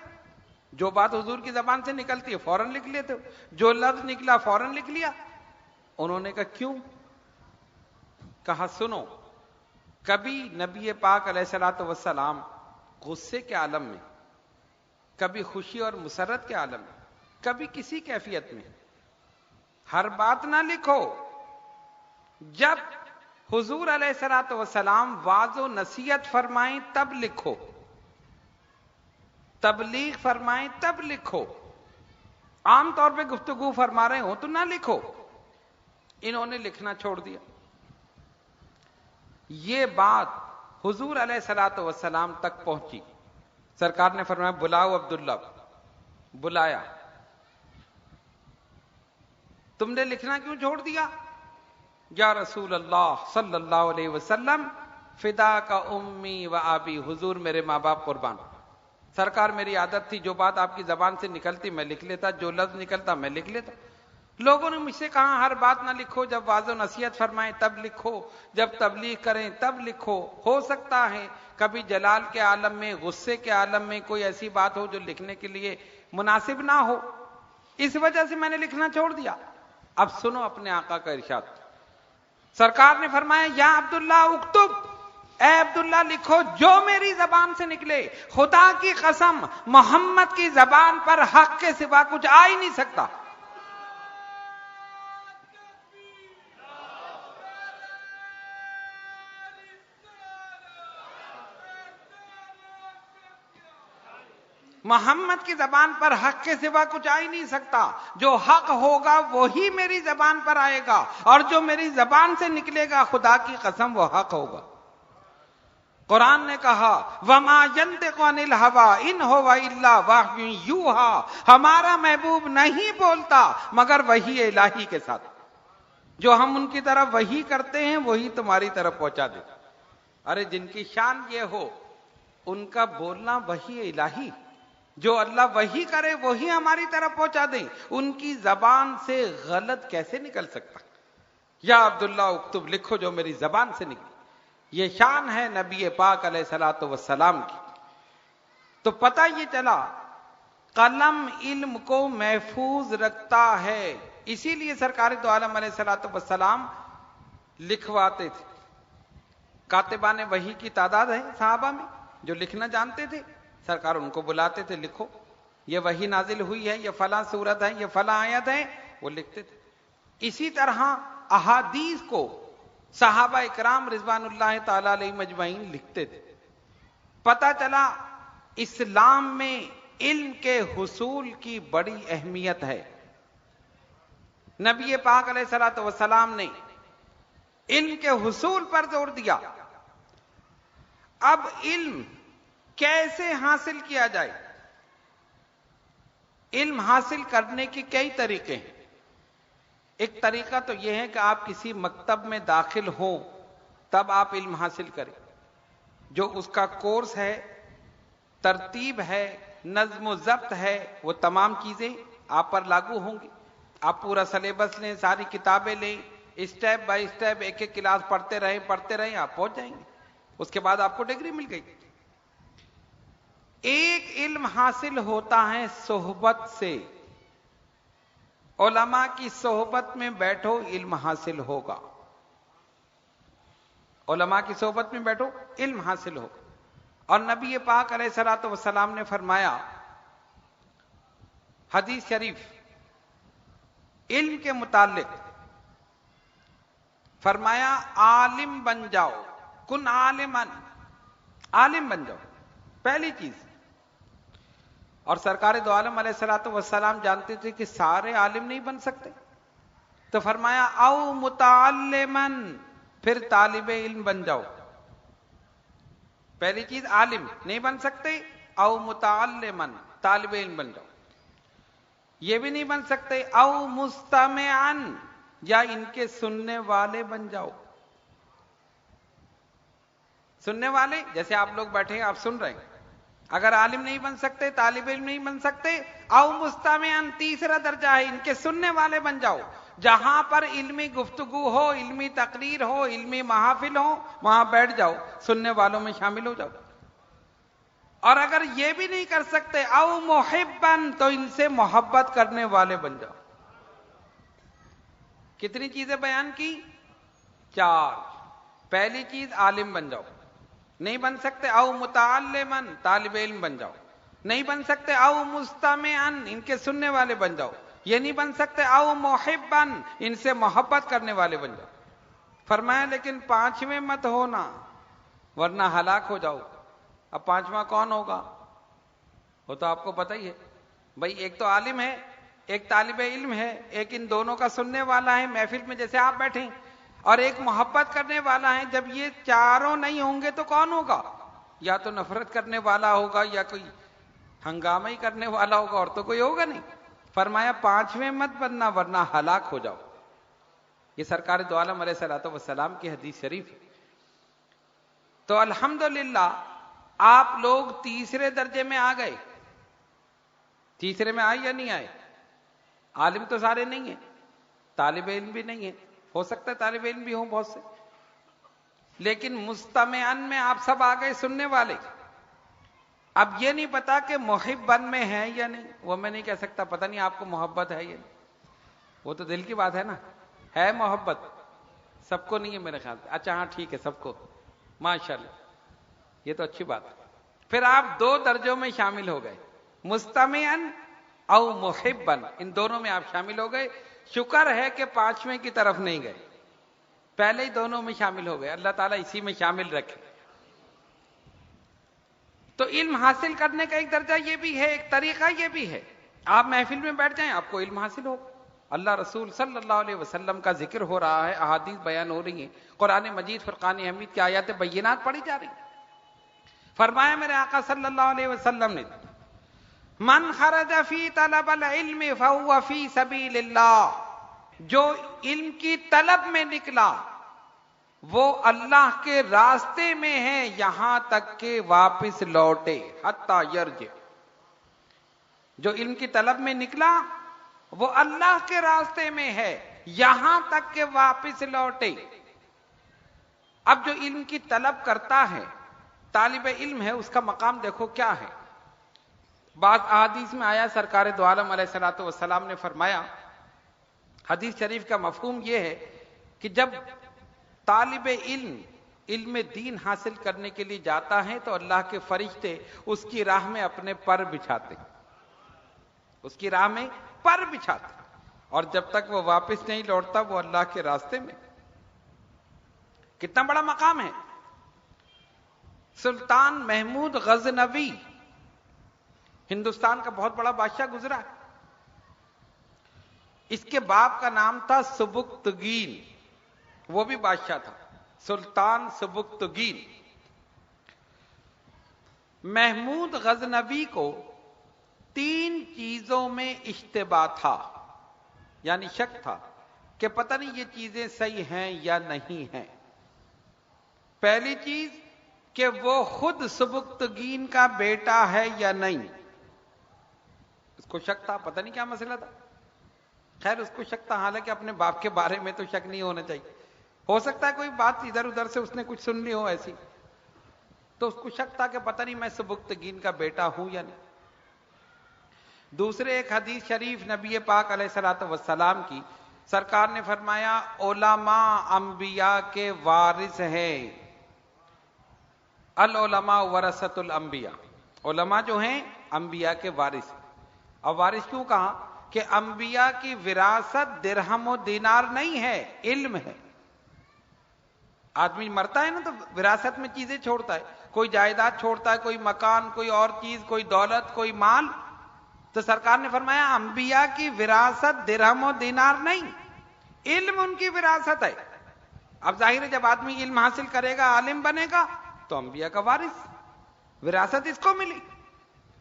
جو بات حضور کی زبان سے نکلتی ہے فوراً لکھ لیتے ہو، جو لفظ نکلا فوراً لکھ لیا۔ انہوں نے کہا کیوں؟ کہا سنو، کبھی نبی پاک علیہ الصلوۃ والسلام غصے کے عالم میں، کبھی خوشی اور مسرت کے عالم میں، کبھی کسی کیفیت میں، ہر بات نہ لکھو۔ جب حضور علیہ الصلوۃ والسلام واعظ و نصیحت فرمائیں تب لکھو، تبلیغ فرمائیں تب لکھو، عام طور پہ گفتگو فرما رہے ہوں تو نہ لکھو۔ انہوں نے لکھنا چھوڑ دیا۔ یہ بات حضور علیہ الصلوۃ والسلام تک پہنچی، سرکار نے فرمایا بلاؤ عبداللہ، بلایا۔ تم نے لکھنا کیوں چھوڑ دیا؟ یا رسول اللہ صلی اللہ علیہ وسلم، فدا کا امی و آبی، حضور میرے ماں باپ قربان۔ سرکار میری عادت تھی، جو بات آپ کی زبان سے نکلتی میں لکھ لیتا، جو لفظ نکلتا میں لکھ لیتا۔ لوگوں نے مجھ سے کہا ہر بات نہ لکھو، جب واعظ و نصیحت فرمائیں تب لکھو، جب تبلیغ کریں تب لکھو۔ ہو سکتا ہے کبھی جلال کے عالم میں، غصے کے عالم میں کوئی ایسی بات ہو جو لکھنے کے لیے مناسب نہ ہو، اس وجہ سے میں نے لکھنا چھوڑ دیا۔ اب سنو اپنے آقا کا ارشاد، سرکار نے فرمایا یا عبداللہ اکتب، اے عبداللہ لکھو جو میری زبان سے نکلے، خدا کی قسم محمد کی زبان پر حق کے سوا کچھ آ ہی نہیں سکتا۔ محمد کی زبان پر حق کے سوا کچھ آ ہی نہیں سکتا، جو حق ہوگا وہی میری زبان پر آئے گا، اور جو میری زبان سے نکلے گا خدا کی قسم وہ حق ہوگا۔ قرآن نے کہا وَمَا يَنْطِقُ عَنِ الْهَوَىٰ إِنْ هُوَ إِلَّا وَحْيٌ يُوحَىٰ، ہمارا محبوب نہیں بولتا مگر وحی الہی کے ساتھ، جو ہم ان کی طرف وحی کرتے ہیں وہی تمہاری طرف پہنچا دے۔ ارے جن کی شان یہ ہو ان کا بولنا وحی الہی، جو اللہ وحی کرے وہی ہماری طرف پہنچا دیں، ان کی زبان سے غلط کیسے نکل سکتا؟ یا عبداللہ اکتب، لکھو جو میری زبان سے نکلی۔ یہ شان ہے نبی پاک علیہ الصلوۃ والسلام کی۔ تو پتہ یہ چلا قلم علم کو محفوظ رکھتا ہے، اسی لیے سرکار دو عالم علیہ الصلوۃ والسلام لکھواتے تھے۔ کاتبان وحی کی تعداد ہے صحابہ میں جو لکھنا جانتے تھے، سرکار ان کو بلاتے تھے، لکھو یہ وحی نازل ہوئی ہے، یہ فلاں سورت ہے، یہ فلاں آیت ہے، وہ لکھتے تھے۔ اسی طرح احادیث کو صحابہ اکرام رضوان اللہ تعالی علیہ مجمعین لکھتے تھے۔ پتہ چلا اسلام میں علم کے حصول کی بڑی اہمیت ہے۔ نبی پاک علیہ الصلوۃ والسلام نے علم کے حصول پر زور دیا۔ اب علم کیسے حاصل کیا جائے؟ علم حاصل کرنے کے کئی طریقے ہیں۔ ایک طریقہ تو یہ ہے کہ آپ کسی مکتب میں داخل ہوں تب آپ علم حاصل کریں، جو اس کا کورس ہے، ترتیب ہے، نظم و ضبط ہے، وہ تمام چیزیں آپ پر لاگو ہوں گی۔ آپ پورا سلیبس لیں، ساری کتابیں لیں، اسٹیپ بائی اسٹیپ ایک ایک کلاس پڑھتے رہیں، آپ پہنچ جائیں گے۔ اس کے بعد آپ کو ڈگری مل گئی۔ ایک علم حاصل ہوتا ہے صحبت سے، علماء کی صحبت میں بیٹھو علم حاصل ہوگا، علماء کی صحبت میں بیٹھو علم حاصل ہوگا۔ اور نبی پاک علیہ الصلوۃ والسلام نے فرمایا حدیث شریف علم کے متعلق، فرمایا عالم بن جاؤ، کن عالمن، عالم بن جاؤ پہلی چیز۔ اور سرکار دو عالم علیہ الصلوۃ والسلام جانتے تھے کہ سارے عالم نہیں بن سکتے، تو فرمایا او متعلمن، پھر طالب علم بن جاؤ۔ پہلی چیز عالم نہیں بن سکتے، او متعلمن، طالب علم بن جاؤ۔ یہ بھی نہیں بن سکتے او مستمعن، یا ان کے سننے والے بن جاؤ۔ سننے والے جیسے آپ لوگ بیٹھے ہیں، آپ سن رہے ہیں، اگر عالم نہیں بن سکتے، طالب علم نہیں بن سکتے، او مستمعن تیسرا درجہ ہے، ان کے سننے والے بن جاؤ۔ جہاں پر علمی گفتگو ہو، علمی تقریر ہو، علمی محافل ہو، وہاں بیٹھ جاؤ، سننے والوں میں شامل ہو جاؤ۔ اور اگر یہ بھی نہیں کر سکتے او محبن، تو ان سے محبت کرنے والے بن جاؤ۔ کتنی چیزیں بیان کی؟ 4۔ پہلی چیز عالم بن جاؤ، نہیں بن سکتے او متعلمن، طالب علم بن جاؤ، نہیں بن سکتے او مستمعن، ان کے سننے والے بن جاؤ، یہ نہیں بن سکتے او محبن، ان سے محبت کرنے والے بن جاؤ۔ فرمایا لیکن 5ویں مت ہونا ورنہ ہلاک ہو جاؤ۔ اب 5واں کون ہوگا؟ وہ تو آپ کو پتہ ہی ہے بھائی، ایک تو عالم ہے، ایک طالب علم ہے، ایک ان دونوں کا سننے والا ہے محفل میں جیسے آپ بیٹھیں، اور ایک محبت کرنے والا ہے۔ جب یہ چاروں نہیں ہوں گے تو کون ہوگا؟ یا تو نفرت کرنے والا ہوگا، یا کوئی ہنگامہ ہی کرنے والا ہوگا، اور تو کوئی ہوگا نہیں۔ فرمایا 5ویں مت بننا ورنہ ہلاک ہو جاؤ۔ یہ سرکار دو عالم علیہ الصلوۃ والسلام کی حدیث شریف ہے۔ تو الحمدللہ آپ لوگ تیسرے درجے میں آ گئے۔ تیسرے میں آئے یا نہیں آئے؟ عالم تو سارے نہیں ہیں، طالب علم بھی نہیں ہے، ہو سکتا ہے طالب علم بھی ہوں بہت سے، لیکن مستمعن میں آپ سب آ گئے، سننے والے۔ اب یہ نہیں پتا کہ محبن میں ہے یا نہیں، وہ میں نہیں کہہ سکتا، پتہ نہیں آپ کو محبت ہے یا نہیں، وہ تو دل کی بات ہے نا. ہے محبت سب کو نہیں ہے میرے خیال سے. اچھا ہاں ٹھیک ہے سب کو، ماشاءاللہ، یہ تو اچھی بات ہے. پھر آپ دو درجوں میں شامل ہو گئے، مستمعن او محبن، ان دونوں میں آپ شامل ہو گئے. شکر ہے کہ پانچویں کی طرف نہیں گئے، پہلے ہی دونوں میں شامل ہو گئے. اللہ تعالیٰ اسی میں شامل رکھے. تو علم حاصل کرنے کا ایک درجہ یہ بھی ہے، ایک طریقہ یہ بھی ہے. آپ محفل میں بیٹھ جائیں آپ کو علم حاصل ہو. اللہ رسول صلی اللہ علیہ وسلم کا ذکر ہو رہا ہے، احادیث بیان ہو رہی ہیں، قرآن مجید فرقان حمید کی آیات بینات پڑھی جا رہی ہیں. فرمایا میرے آقا صلی اللہ علیہ وسلم نے، من خرج فی طلب العلم فہو فی سبیل اللہ، جو علم کی طلب میں نکلا وہ اللہ کے راستے میں ہے یہاں تک کہ واپس لوٹے، حتی یرجع. جو علم کی طلب میں نکلا وہ اللہ کے راستے میں ہے یہاں تک کہ واپس لوٹے. اب جو علم کی طلب کرتا ہے، طالب علم ہے، اس کا مقام دیکھو کیا ہے. بعض احادیث میں آیا، سرکار دو عالم علیہ الصلوۃ والسلام نے فرمایا، حدیث شریف کا مفہوم یہ ہے کہ جب طالب علم علم دین حاصل کرنے کے لیے جاتا ہے تو اللہ کے فرشتے اس کی راہ میں اپنے پر بچھاتے، اس کی راہ میں پر بچھاتے، اور جب تک وہ واپس نہیں لوٹتا وہ اللہ کے راستے میں. کتنا بڑا مقام ہے. سلطان محمود غزنوی ہندوستان کا بہت بڑا بادشاہ گزرا. اس کے باپ کا نام تھا سبکتگین، وہ بھی بادشاہ تھا، سلطان سبکتگین. محمود غزنوی کو 3 چیزوں میں اشتباہ تھا، یعنی شک تھا کہ پتہ نہیں یہ چیزیں صحیح ہیں یا نہیں ہیں. پہلی چیز کہ وہ خود سبکتگین کا بیٹا ہے یا نہیں، اس کو شک تھا، پتہ نہیں کیا مسئلہ تھا. خیر اس کو شک تھا، حالانکہ اپنے باپ کے بارے میں تو شک نہیں ہونا چاہیے. ہو سکتا ہے کوئی بات ادھر ادھر سے اس نے کچھ سن لی ہو ایسی، تو اس کو شک تھا کہ پتہ نہیں میں سبکتگین کا بیٹا ہوں یا نہیں. دوسرے ایک حدیث شریف نبی پاک علیہ الصلوۃ والسلام کی، سرکار نے فرمایا علماء انبیاء کے وارث ہیں. العلماء ورثۃ الانبیاء، علماء جو ہیں انبیاء کے وارث. اب وارث کیوں کہا؟ کہ انبیاء کی وراثت درہم و دینار نہیں ہے، علم ہے. آدمی مرتا ہے نا تو وراثت میں چیزیں چھوڑتا ہے، کوئی جائیداد چھوڑتا ہے، کوئی مکان، کوئی اور چیز، کوئی دولت، کوئی مال. تو سرکار نے فرمایا انبیاء کی وراثت درہم و دینار نہیں، علم ان کی وراثت ہے. اب ظاہر ہے جب آدمی علم حاصل کرے گا، عالم بنے گا، تو انبیاء کا وارث، وراثت اس کو ملی.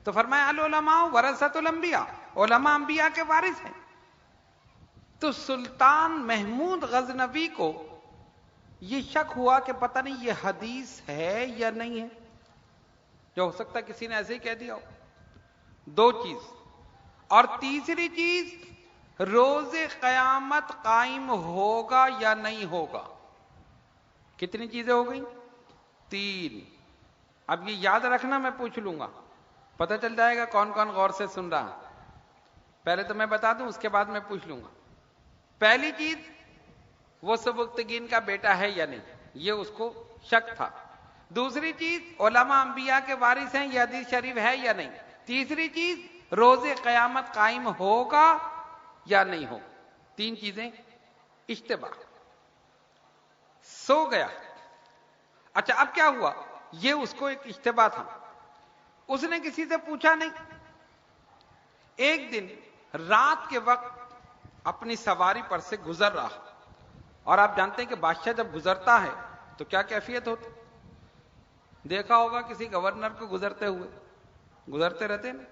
تو فرمایا العلماء ورثۃ الانبیاء، علماء انبیاء کے وارث ہیں. تو سلطان محمود غزنوی کو یہ شک ہوا کہ پتہ نہیں یہ حدیث ہے یا نہیں ہے، جو ہو سکتا ہے کسی نے ایسے ہی کہہ دیا ہو. 2 چیز. اور تیسری چیز، روز قیامت قائم ہوگا یا نہیں ہوگا. کتنی چیزیں ہو گئیں؟ 3. اب یہ یاد رکھنا، میں پوچھ لوں گا، پتہ چل جائے گا کون کون غور سے سن رہا ہے. پہلے تو میں بتا دوں، اس کے بعد میں پوچھ لوں گا. پہلی چیز، وہ سبکتگین کا بیٹا ہے یا نہیں، یہ اس کو شک تھا. دوسری چیز، علماء انبیاء کے وارث ہیں، یہ حدیث شریف ہے یا نہیں. تیسری چیز، روز قیامت قائم ہوگا یا نہیں ہو. 3 چیزیں اشتباہ. سو گیا. اچھا اب کیا ہوا؟ یہ اس کو ایک اشتباہ تھا، اس نے کسی سے پوچھا نہیں. ایک دن رات کے وقت اپنی سواری پر سے گزر رہا، اور آپ جانتے ہیں کہ بادشاہ جب گزرتا ہے تو کیا کیفیت ہوتی. دیکھا ہوگا کسی گورنر کو گزرتے ہوئے، گزرتے رہتے ہیں نا،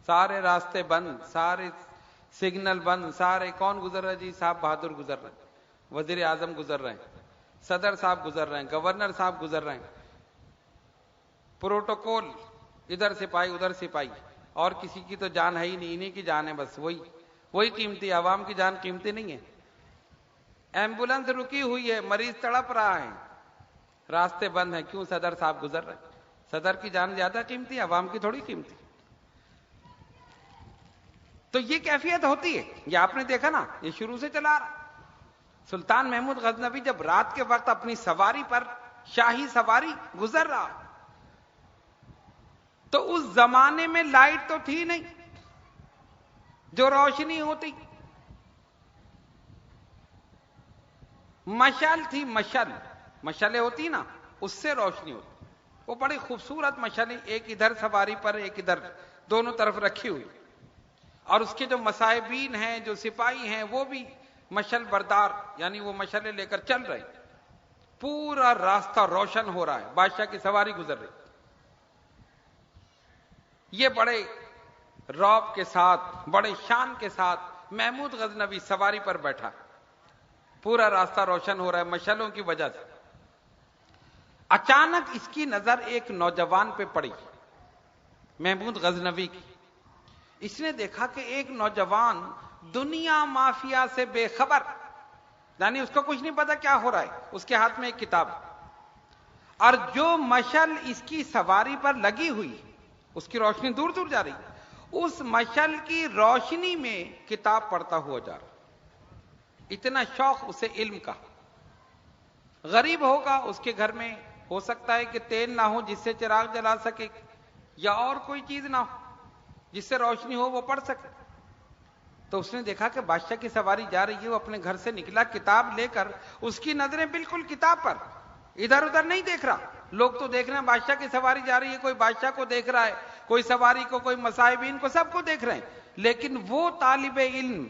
سارے راستے بند، سارے سگنل بند، سارے کون گزر رہے؟ جی صاحب بہادر گزر رہے ہیں، وزیر اعظم گزر رہے ہیں، صدر صاحب گزر رہے ہیں، گورنر صاحب گزر رہے ہیں. پروٹوکول، ادھر سپاہی ادھر سپاہی، اور کسی کی تو جان ہے ہی نہیں، انہی کی جان ہے بس، وہی قیمتی. عوام کی جان قیمتی نہیں ہے. ایمبولنس رکی ہوئی ہے، مریض تڑپ رہا ہے، راستے بند ہیں، کیوں؟ صدر صاحب گزر رہے ہیں. صدر کی جان زیادہ قیمتی، عوام کی تھوڑی قیمتی. تو یہ کیفیت ہوتی ہے. یہ آپ نے دیکھا نا، یہ شروع سے چلا رہا. سلطان محمود غزنوی جب رات کے وقت اپنی سواری پر، شاہی سواری گزر رہا، تو اس زمانے میں لائٹ تو تھی نہیں جو روشنی ہوتی، مشعل تھی. مشعلیں ہوتی نا، اس سے روشنی ہوتی. وہ بڑی خوبصورت مشعلیں، ایک ادھر سواری پر ایک ادھر، دونوں طرف رکھی ہوئی. اور اس کے جو مصاحبین ہیں، جو سپاہی ہیں، وہ بھی مشعل بردار، یعنی وہ مشعلیں لے کر چل رہے. پورا راستہ روشن ہو رہا ہے، بادشاہ کی سواری گزر رہی. یہ بڑے رعب کے ساتھ، بڑے شان کے ساتھ محمود غزنوی سواری پر بیٹھا. پورا راستہ روشن ہو رہا ہے مشعلوں کی وجہ سے. اچانک اس کی نظر ایک نوجوان پہ پڑی، محمود غزنوی کی. اس نے دیکھا کہ ایک نوجوان دنیا مافیا سے بے خبر، یعنی اس کو کچھ نہیں پتا کیا ہو رہا ہے. اس کے ہاتھ میں ایک کتاب، اور جو مشعل اس کی سواری پر لگی ہوئی، اس کی روشنی دور دور جا رہی، اس مشعل کی روشنی میں کتاب پڑھتا ہوا جا رہا. اتنا شوق اسے علم کا. غریب ہوگا، اس کے گھر میں ہو سکتا ہے کہ تیل نہ ہو جس سے چراغ جلا سکے، یا اور کوئی چیز نہ ہو جس سے روشنی ہو وہ پڑھ سکے. تو اس نے دیکھا کہ بادشاہ کی سواری جا رہی ہے. وہ اپنے گھر سے نکلا کتاب لے کر. اس کی نظریں بالکل کتاب پر، ادھر ادھر نہیں دیکھ رہا. لوگ تو دیکھ رہے ہیں بادشاہ کی سواری جا رہی ہے، کوئی بادشاہ کو دیکھ رہا ہے، کوئی سواری کو، کوئی مصاحبین کو، سب کو دیکھ رہے ہیں. لیکن وہ طالب علم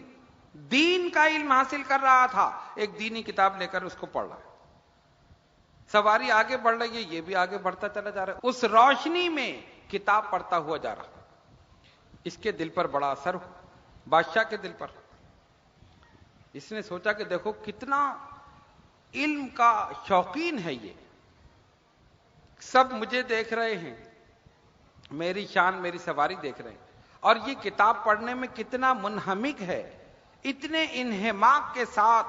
دین کا علم حاصل کر رہا تھا، ایک دینی کتاب لے کر اس کو پڑھ رہا. سواری آگے بڑھ رہی ہے، یہ بھی آگے بڑھتا چلا جا رہا ہے، اس روشنی میں کتاب پڑھتا ہوا جا رہا. اس کے دل پر بڑا اثر ہو، بادشاہ کے دل پر. اس نے سوچا کہ دیکھو کتنا علم کا شوقین ہے یہ، سب مجھے دیکھ رہے ہیں، میری شان، میری سواری دیکھ رہے ہیں، اور یہ کتاب پڑھنے میں کتنا منہمک ہے، اتنے انہماک کے ساتھ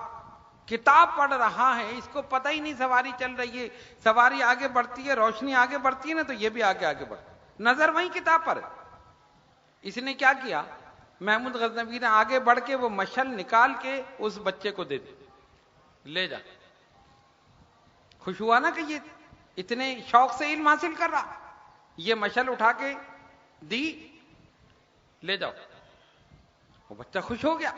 کتاب پڑھ رہا ہے. اس کو پتہ ہی نہیں سواری چل رہی ہے، سواری آگے بڑھتی ہے، روشنی آگے بڑھتی ہے نا، تو یہ بھی آگے آگے بڑھتا، نظر وہیں کتاب پر ہے. اس نے کیا کیا، محمود غزنوی نے آگے بڑھ کے وہ مشعل نکال کے اس بچے کو دے دی، لے جا. خوش ہوا نا کہ یہ اتنے شوق سے علم حاصل کر رہا. یہ مشعل اٹھا کے دی، لے جاؤ. وہ بچہ خوش ہو گیا.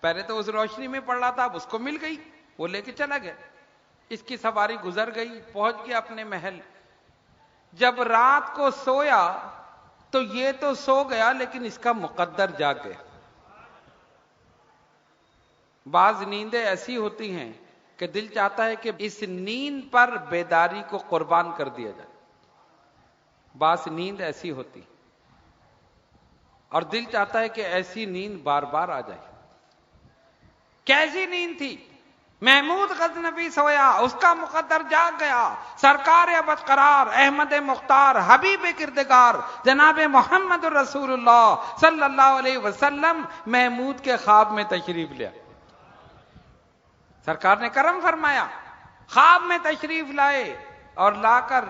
پہلے تو اس روشنی میں پڑھ رہا تھا، اب اس کو مل گئی، وہ لے کے چلا گیا. اس کی سواری گزر گئی، پہنچ گیا اپنے محل. جب رات کو سویا تو یہ تو سو گیا، لیکن اس کا مقدر جاگ گیا. بعض نیندیں ایسی ہوتی ہیں کہ دل چاہتا ہے کہ اس نیند پر بیداری کو قربان کر دیا جائے. بعض نیند ایسی ہوتی اور دل چاہتا ہے کہ ایسی نیند بار بار آ جائے. کیسی نیند تھی؟ محمود غزنوی سویا، اس کا مقدر جاگ گیا. سرکار ابد قرار احمد مختار حبیب کردگار جناب محمد رسول اللہ صلی اللہ علیہ وسلم محمود کے خواب میں تشریف لیا. سرکار نے کرم فرمایا، خواب میں تشریف لائے، اور لا کر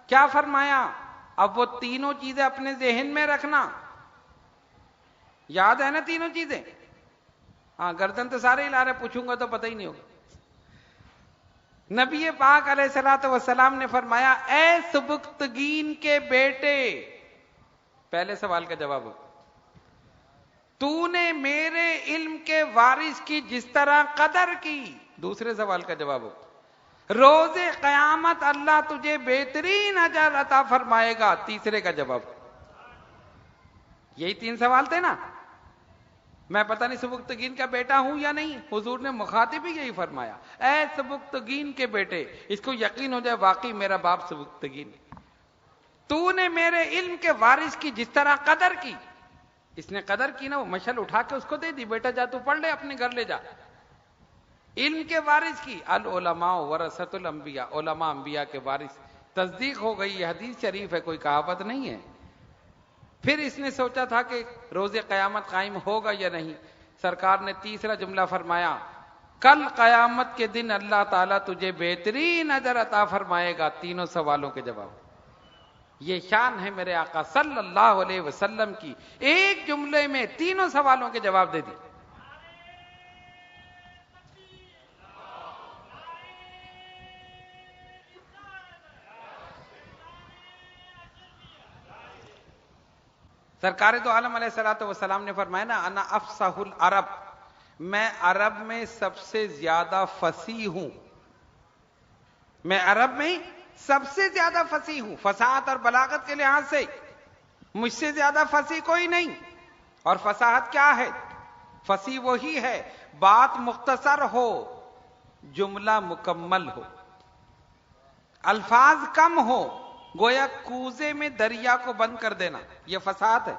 کیا فرمایا؟ اب وہ تینوں چیزیں اپنے ذہن میں رکھنا. یاد ہے نا تینوں چیزیں؟ ہاں، گردن تو سارے ہلا رہے، پوچھوں گا تو پتہ ہی نہیں ہوگا. نبی پاک علیہ الصلوۃ والسلام نے فرمایا، اے سبکتگین کے بیٹے، پہلے سوال کا جواب ہو، تو نے میرے علم کے وارث کی جس طرح قدر کی. دوسرے سوال کا جواب ہو، روز قیامت اللہ تجھے بہترین اجر عطا فرمائے گا. تیسرے کا جواب. یہی تین سوال تھے نا. میں پتہ نہیں سبکتگین کا بیٹا ہوں یا نہیں، حضور نے مخاطب ہی یہی فرمایا، اے سبکتگین کے بیٹے. اس کو یقین ہو جائے واقعی میرا باپ سبکتگین ہے. تو نے میرے علم کے وارث کی جس طرح قدر کی. اس نے قدر کی نا، وہ مشعل اٹھا کے اس کو دے دی، بیٹا جا تو پڑھ لے، اپنے گھر لے جا. علم کے وارث کی. العلماء ورثۃ الانبیاء، علماء انبیاء کے وارث. تصدیق ہو گئی، یہ حدیث شریف ہے، کوئی کہاوت نہیں ہے. پھر اس نے سوچا تھا کہ روز قیامت قائم ہوگا یا نہیں. سرکار نے تیسرا جملہ فرمایا، کل قیامت کے دن اللہ تعالیٰ تجھے بہترین اجر عطا فرمائے گا. تینوں سوالوں کے جواب. یہ شان ہے میرے آقا صلی اللہ علیہ وسلم کی، ایک جملے میں تینوں سوالوں کے جواب دے دی۔ سرکار دو عالم علیہ الصلوۃ والسلام نے فرمایا نا، انا افصح العرب، میں عرب میں سب سے زیادہ فصیح ہوں، میں عرب میں سب سے زیادہ فصیح ہوں، فصاحت اور بلاغت کے لحاظ سے مجھ سے زیادہ فصیح کوئی نہیں۔ اور فصاحت کیا ہے؟ فصیح وہی ہے بات مختصر ہو، جملہ مکمل ہو، الفاظ کم ہو، گویا کوزے میں دریا کو بند کر دینا، یہ فصاحت ہے۔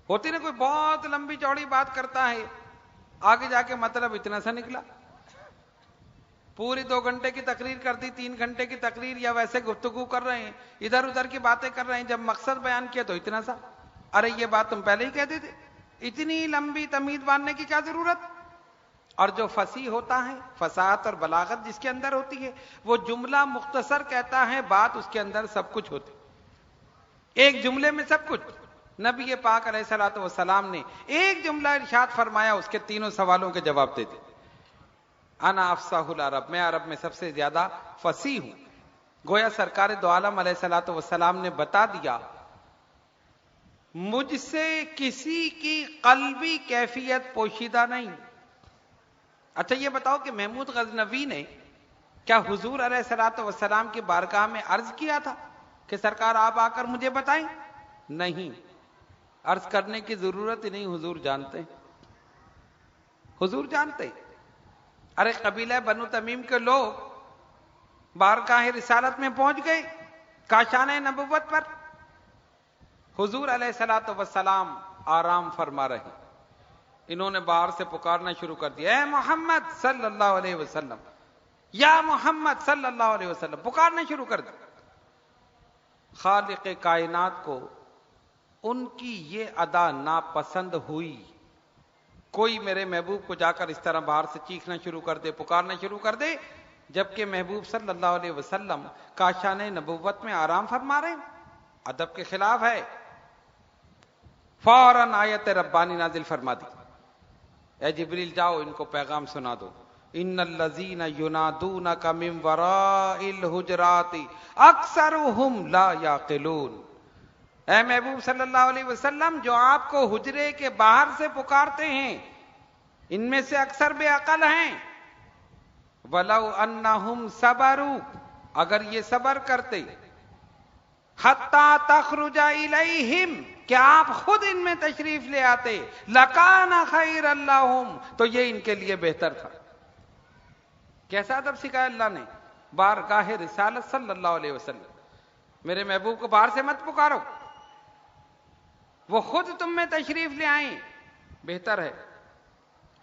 ہوتی نا کوئی بہت لمبی چوڑی بات کرتا ہے، آگے جا کے مطلب اتنا سا نکلا، پوری 2 گھنٹے کی تقریر کر دی، 3 گھنٹے کی تقریر، یا ویسے گفتگو کر رہے ہیں، ادھر ادھر کی باتیں کر رہے ہیں، جب مقصد بیان کیا تو اتنا سا، ارے یہ بات تم پہلے ہی کہتے تھے، اتنی لمبی تمہید باندھنے کی کیا ضرورت؟ اور جو فصیح ہوتا ہے، فصاحت اور بلاغت جس کے اندر ہوتی ہے، وہ جملہ مختصر کہتا ہے، بات اس کے اندر سب کچھ ہوتی، ایک جملے میں سب کچھ۔ نبی پاک علیہ الصلوۃ والسلام نے ایک جملہ ارشاد فرمایا، اس کے تینوں سوالوں کے جواب دے دیے۔ انا افصح العرب، میں عرب میں سب سے زیادہ فصیح ہوں۔ گویا سرکار دو عالم علیہ الصلوۃ والسلام نے بتا دیا، مجھ سے کسی کی قلبی کیفیت پوشیدہ نہیں۔ اچھا یہ بتاؤ کہ محمود غزنوی نے کیا حضور علیہ الصلوۃ والسلام کی بارگاہ میں عرض کیا تھا کہ سرکار آپ آ کر مجھے بتائیں؟ نہیں، عرض کرنے کی ضرورت ہی نہیں، حضور جانتے، حضور جانتے۔ ارے قبیلہ بنو تمیم کے لوگ بارگاہ رسالت میں پہنچ گئے، کاشانِ نبوت پر، حضور علیہ الصلوۃ والسلام آرام فرما رہے، انہوں نے باہر سے پکارنا شروع کر دیا، اے محمد صلی اللہ علیہ وسلم، یا محمد صلی اللہ علیہ وسلم، پکارنا شروع کر دیا۔ خالق کائنات کو ان کی یہ ادا ناپسند ہوئی، کوئی میرے محبوب کو جا کر اس طرح باہر سے چیخنا شروع کر دے، پکارنا شروع کر دے، جبکہ محبوب صلی اللہ علیہ وسلم کاشانِ نبوت میں آرام فرما رہے ہیں، ادب کے خلاف ہے۔ فوراً آیت ربانی نازل فرما دی، اے جبریل جاؤ ان کو پیغام سنا دو، ان الذین ینادونک من وراء الحجرات اکثرهم لا یعقلون۔ اے محبوب صلی اللہ علیہ وسلم، جو آپ کو حجرے کے باہر سے پکارتے ہیں ان میں سے اکثر بے عقل ہیں۔ وَلَوْ أَنَّهُمْ صَبَرُوا، اگر یہ صبر کرتے، حَتَّى تَخْرُجَ إِلَيْهِمْ، کہ آپ خود ان میں تشریف لے آتے، لَكَانَ خَيْرًا لَهُمْ، تو یہ ان کے لیے بہتر تھا۔ کیسا ادب سکھایا اللہ نے بارگاہ رسالت صلی اللہ علیہ وسلم، میرے محبوب کو باہر سے مت پکارو، وہ خود تم میں تشریف لے آئیں، بہتر ہے۔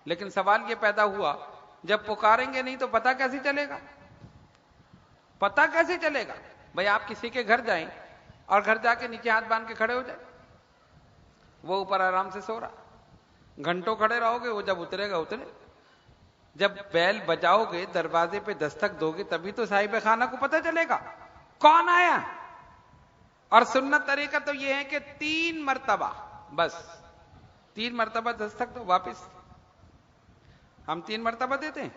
لیکن سوال یہ پیدا ہوا، جب پکاریں گے نہیں تو پتہ کیسے چلے گا؟ پتہ کیسے چلے گا؟ بھئی آپ کسی کے گھر جائیں اور گھر جا کے نیچے ہاتھ باندھ کے کھڑے ہو جائیں، وہ اوپر آرام سے سو رہا، گھنٹوں کھڑے رہو گے، وہ جب اترے گا اترے، جب بیل بجاؤ گے، دروازے پہ دستک دو گے، تبھی تو صاحب خانہ کو پتہ چلے گا کون آیا۔ اور سنت طریقہ تو یہ ہے کہ 3 مرتبہ، بس 3 مرتبہ دستک دو، واپس۔ ہم 3 مرتبہ دیتے ہیں،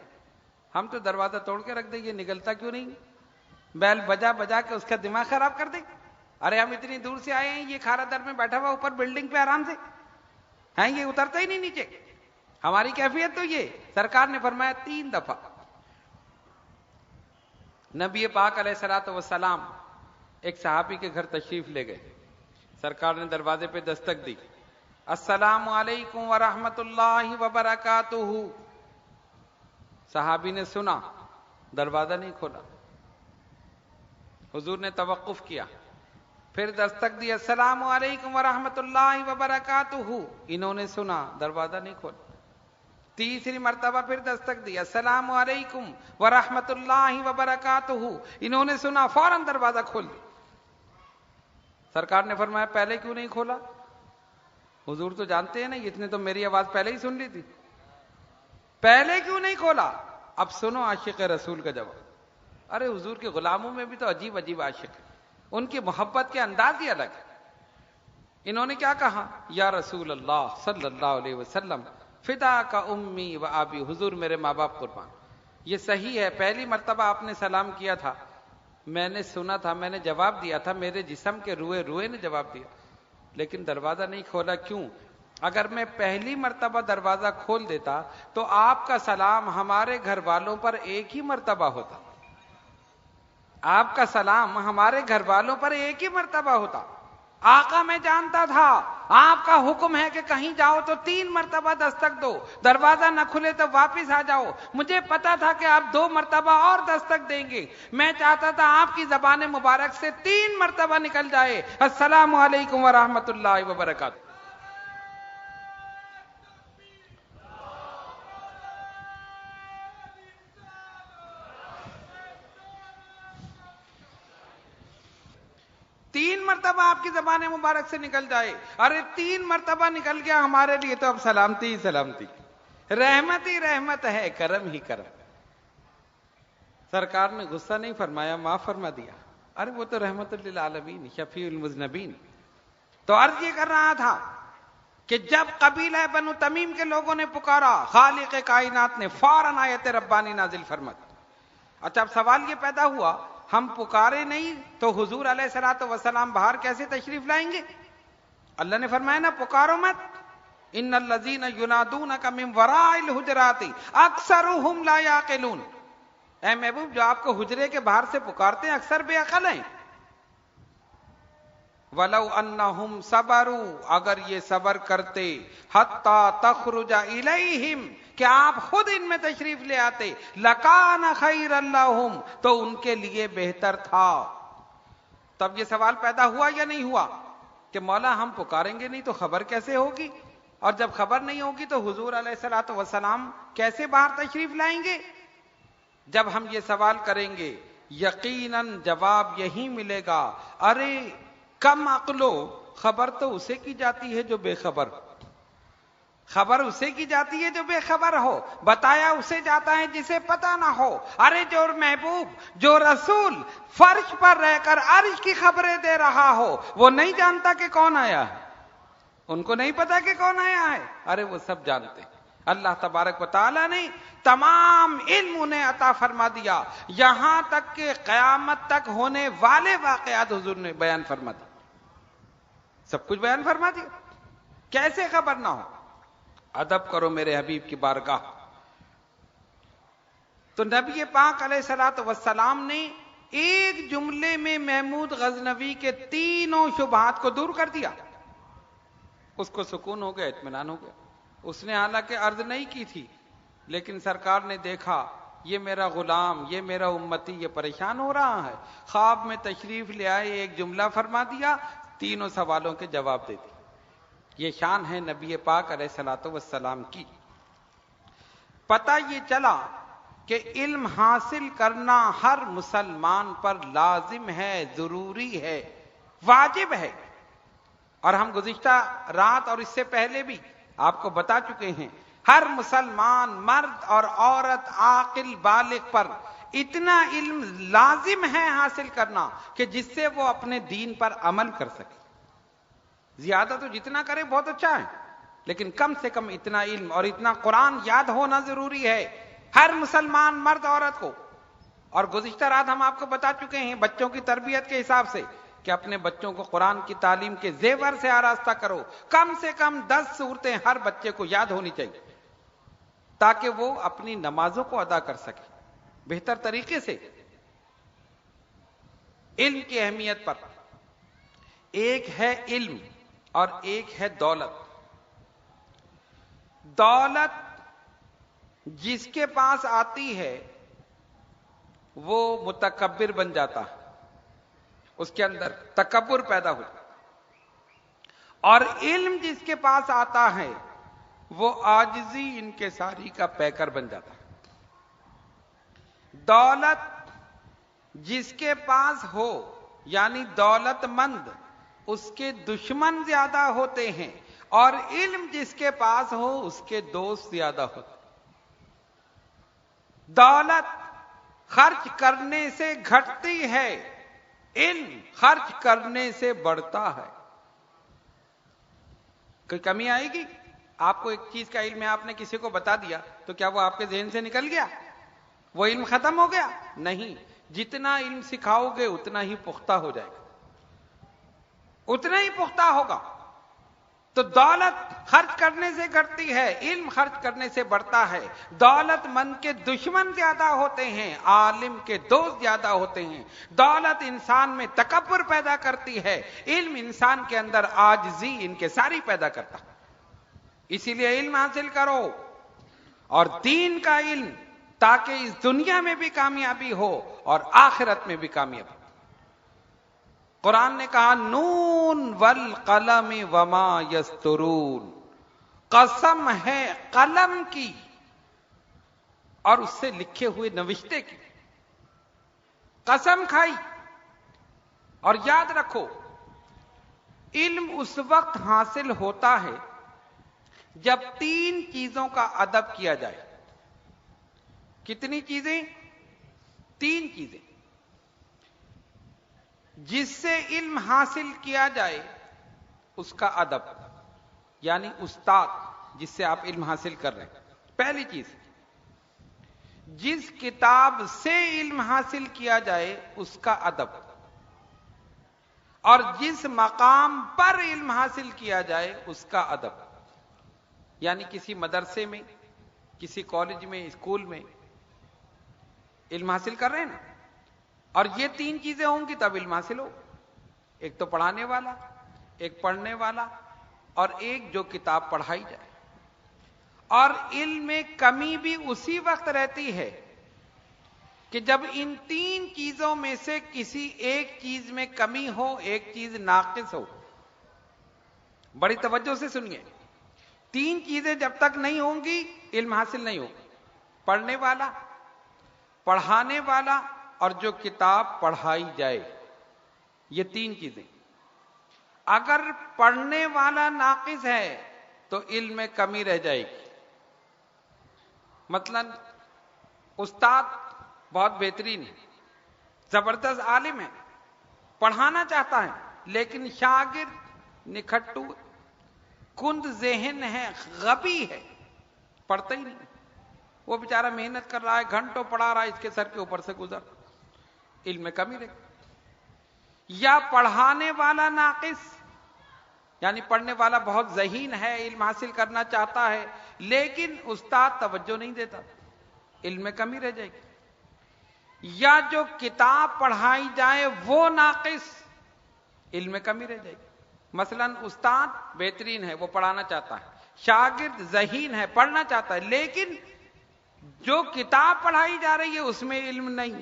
ہم تو دروازہ توڑ کے رکھ دیں، یہ نکلتا کیوں نہیں؟ بیل بجا بجا کے اس کا دماغ خراب کر دیں۔ ارے ہم اتنی دور سے آئے ہیں، یہ کھارا در میں بیٹھا ہوا اوپر بلڈنگ پہ آرام سے ہیں، یہ اترتا ہی نہیں نیچے۔ ہماری کیفیت تو یہ، سرکار نے فرمایا 3 دفعہ۔ نبی پاک علیہ الصلوۃ والسلام ایک صحابی کے گھر تشریف لے گئے، سرکار نے دروازے پہ دستک دی، السلام علیکم ورحمۃ اللہ وبرکاتہ۔ صحابی نے سنا، دروازہ نہیں کھولا، حضور نے توقف کیا، پھر دستک دی، السلام علیکم ورحمۃ اللہ وبرکاتہ، انہوں نے سنا، دروازہ نہیں کھولا، تیسری مرتبہ پھر دستک دی، السلام علیکم ورحمۃ اللہ وبرکاتہ، انہوں نے سنا، فوراً دروازہ کھول دیا۔ سرکار نے فرمایا پہلے کیوں نہیں کھولا؟ حضور تو جانتے ہیں نا، اتنے تو میری آواز پہلے ہی سن لی تھی، پہلے کیوں نہیں کھولا؟ اب سنو عاشق رسول کا جواب۔ ارے حضور کے غلاموں میں بھی تو عجیب عجیب عاشق ہیں، ان کی محبت کے انداز ہی الگ ہے۔ انہوں نے کیا کہا؟ یا رسول اللہ صلی اللہ علیہ وسلم فدا کا امی و ابی، حضور میرے ماں باپ قربان۔ یہ صحیح ہے، پہلی مرتبہ آپ نے سلام کیا تھا، میں نے سنا تھا، میں نے جواب دیا تھا، میرے جسم کے روئے روئے نے جواب دیا، لیکن دروازہ نہیں کھولا۔ کیوں؟ اگر میں پہلی مرتبہ دروازہ کھول دیتا تو آپ کا سلام ہمارے گھر والوں پر ایک ہی مرتبہ ہوتا، آپ کا سلام ہمارے گھر والوں پر ایک ہی مرتبہ ہوتا۔ آقا میں جانتا تھا آپ کا حکم ہے کہ کہیں جاؤ تو 3 مرتبہ دستک دو، دروازہ نہ کھلے تو واپس آ جاؤ۔ مجھے پتا تھا کہ آپ 2 مرتبہ اور دستک دیں گے، میں چاہتا تھا آپ کی زبان مبارک سے 3 مرتبہ نکل جائے السلام علیکم ورحمۃ اللہ وبرکاتہ۔ تین مرتبہ آپ کی زبان مبارک سے نکل جائے، ارے 3 مرتبہ نکل گیا ہمارے لیے تو اب سلامتی ہی سلامتی، رحمت ہی رحمت ہے، کرم ہی کرم۔ سرکار نے غصہ نہیں فرمایا، معاف فرما دیا۔ ارے وہ تو رحمت للعالمین، شفیع المذنبین۔ تو عرض یہ کر رہا تھا کہ جب قبیلہ بنو تمیم کے لوگوں نے پکارا، خالق کائنات نے فوراً آیت ربانی نازل فرمائی۔ اچھا اب سوال یہ پیدا ہوا، ہم پکارے نہیں تو حضور علیہ الصلوۃ والسلام باہر کیسے تشریف لائیں گے؟ اللہ نے فرمایا نا پکارو مت، ان الذین ینادونک من وراء الحجرات اکثرهم لا یعقلون۔ اے محبوب، جو آپ کو حجرے کے باہر سے پکارتے ہیں اکثر بے عقل ہیں۔ وَلَوْ أَنَّهُمْ صَبَرُوا، اگر یہ صبر کرتے، حَتَّى تَخْرُجَ إِلَيْهِمْ، کہ آپ خود ان میں تشریف لے آتے، لَكَانَ خَيْرًا لَهُمْ، تو ان کے لیے بہتر تھا۔ تب یہ سوال پیدا ہوا یا نہیں ہوا کہ مولا ہم پکاریں گے نہیں تو خبر کیسے ہوگی، اور جب خبر نہیں ہوگی تو حضور علیہ الصلوۃ والسلام کیسے باہر تشریف لائیں گے؟ جب ہم یہ سوال کریں گے یقیناً جواب یہی ملے گا، ارے کم عقلو، خبر تو اسے کی جاتی ہے جو بے خبر، خبر اسے کی جاتی ہے جو بے خبر ہو، بتایا اسے جاتا ہے جسے پتہ نہ ہو۔ ارے جو محبوب، جو رسول فرش پر رہ کر عرش کی خبریں دے رہا ہو، وہ نہیں جانتا کہ کون آیا ہے، ان کو نہیں پتا کہ کون آیا ہے؟ ارے وہ سب جانتے ہیں۔ اللہ تبارک و تعالیٰ نے تمام علم انہیں عطا فرما دیا، یہاں تک کہ قیامت تک ہونے والے واقعات حضور نے بیان فرما دیا، سب کچھ بیان فرما دیا، کیسے خبر نہ ہو؟ ادب کرو میرے حبیب کی بارگاہ۔ تو نبی پاک علیہ الصلوۃ والسلام نے ایک جملے میں محمود غزنوی کے تینوں شبہات کو دور کر دیا، اس کو سکون ہو گیا، اطمینان ہو گیا۔ اس نے حالانکہ عرض نہیں کی تھی، لیکن سرکار نے دیکھا یہ میرا غلام، یہ میرا امتی، یہ پریشان ہو رہا ہے، خواب میں تشریف لے آئے، ایک جملہ فرما دیا، تینوں سوالوں کے جواب دے دیے۔ یہ شان ہے نبی پاک علیہ الصلوۃ والسلام کی۔ پتہ یہ چلا کہ علم حاصل کرنا ہر مسلمان پر لازم ہے، ضروری ہے، واجب ہے، اور ہم گزشتہ رات اور اس سے پہلے بھی آپ کو بتا چکے ہیں، ہر مسلمان مرد اور عورت عاقل بالغ پر اتنا علم لازم ہے حاصل کرنا کہ جس سے وہ اپنے دین پر عمل کر سکے۔ زیادہ تو جتنا کرے بہت اچھا ہے، لیکن کم سے کم اتنا علم اور اتنا قرآن یاد ہونا ضروری ہے ہر مسلمان مرد عورت کو۔ اور گزشتہ رات ہم آپ کو بتا چکے ہیں بچوں کی تربیت کے حساب سے کہ اپنے بچوں کو قرآن کی تعلیم کے زیور سے آراستہ کرو، کم سے کم 10 سورتیں ہر بچے کو یاد ہونی چاہیے تاکہ وہ اپنی نمازوں کو ادا کر سکے بہتر طریقے سے۔ علم کی اہمیت پر، ایک ہے علم اور ایک ہے دولت۔ دولت جس کے پاس آتی ہے وہ متکبر بن جاتا ہے، اس کے اندر تکبر پیدا ہوتا، اور علم جس کے پاس آتا ہے وہ عاجزی انکساری کا پیکر بن جاتا ہے۔ دولت جس کے پاس ہو یعنی دولت مند، اس کے دشمن زیادہ ہوتے ہیں، اور علم جس کے پاس ہو اس کے دوست زیادہ ہوتے ہیں۔ دولت خرچ کرنے سے گھٹتی ہے، علم خرچ کرنے سے بڑھتا ہے. کوئی کمی آئے گی؟ آپ کو ایک چیز کا علم ہے، آپ نے کسی کو بتا دیا تو کیا وہ آپ کے ذہن سے نکل گیا؟ وہ علم ختم ہو گیا؟ نہیں. جتنا علم سکھاؤ گے اتنا ہی پختہ ہو جائے گا، اتنا ہی پختہ ہوگا. تو دولت خرچ کرنے سے گھٹتی ہے، علم خرچ کرنے سے بڑھتا ہے. دولت مند کے دشمن زیادہ ہوتے ہیں، عالم کے دوست زیادہ ہوتے ہیں. دولت انسان میں تکبر پیدا کرتی ہے، علم انسان کے اندر عاجزی انکساری پیدا کرتا ہے. اسی لیے علم حاصل کرو، اور دین کا علم، تاکہ اس دنیا میں بھی کامیابی ہو اور آخرت میں بھی کامیابی. قرآن نے کہا نون والقلم وما یسطرون، قسم ہے قلم کی اور اس سے لکھے ہوئے نوشتے کی. قسم کھائی. اور یاد رکھو، علم اس وقت حاصل ہوتا ہے جب 3 چیزوں کا ادب کیا جائے. کتنی چیزیں؟ 3 چیزیں. جس سے علم حاصل کیا جائے اس کا ادب، یعنی استاد جس سے آپ علم حاصل کر رہے ہیں. پہلی چیز، جس کتاب سے علم حاصل کیا جائے اس کا ادب، اور جس مقام پر علم حاصل کیا جائے اس کا ادب. یعنی کسی مدرسے میں، کسی کالج میں، اسکول میں علم حاصل کر رہے ہیں نا، اور یہ 3 چیزیں ہوں گی تب علم حاصل ہو. ایک تو پڑھانے والا، ایک پڑھنے والا، اور ایک جو کتاب پڑھائی جائے. اور علم میں کمی بھی اسی وقت رہتی ہے کہ جب ان 3 چیزوں میں سے کسی ایک چیز میں کمی ہو، ایک چیز ناقص ہو. بڑی توجہ سے سنیے. 3 چیزیں جب تک نہیں ہوں گی علم حاصل نہیں ہوگا. پڑھنے والا، پڑھانے والا، اور جو کتاب پڑھائی جائے. یہ 3 چیزیں. اگر پڑھنے والا ناقص ہے تو علم میں کمی رہ جائے گی. مثلا استاد بہت بہترین ہے، زبردست عالم ہے، پڑھانا چاہتا ہے، لیکن شاگرد نکھٹو، کند ذہن ہے، غبی ہے، پڑھتا ہی نہیں. وہ بیچارہ محنت کر رہا ہے، گھنٹوں پڑھا رہا ہے، اس کے سر کے اوپر سے گزر. علم میں کمی رہے. یا پڑھانے والا ناقص، یعنی پڑھنے والا بہت ذہین ہے، علم حاصل کرنا چاہتا ہے، لیکن استاد توجہ نہیں دیتا، علم میں کمی رہ جائے گی. یا جو کتاب پڑھائی جائے وہ ناقص، علم میں کمی رہ جائے گی. مثلا استاد بہترین ہے، وہ پڑھانا چاہتا ہے، شاگرد ذہین ہے، پڑھنا چاہتا ہے، لیکن جو کتاب پڑھائی جا رہی ہے اس میں علم نہیں.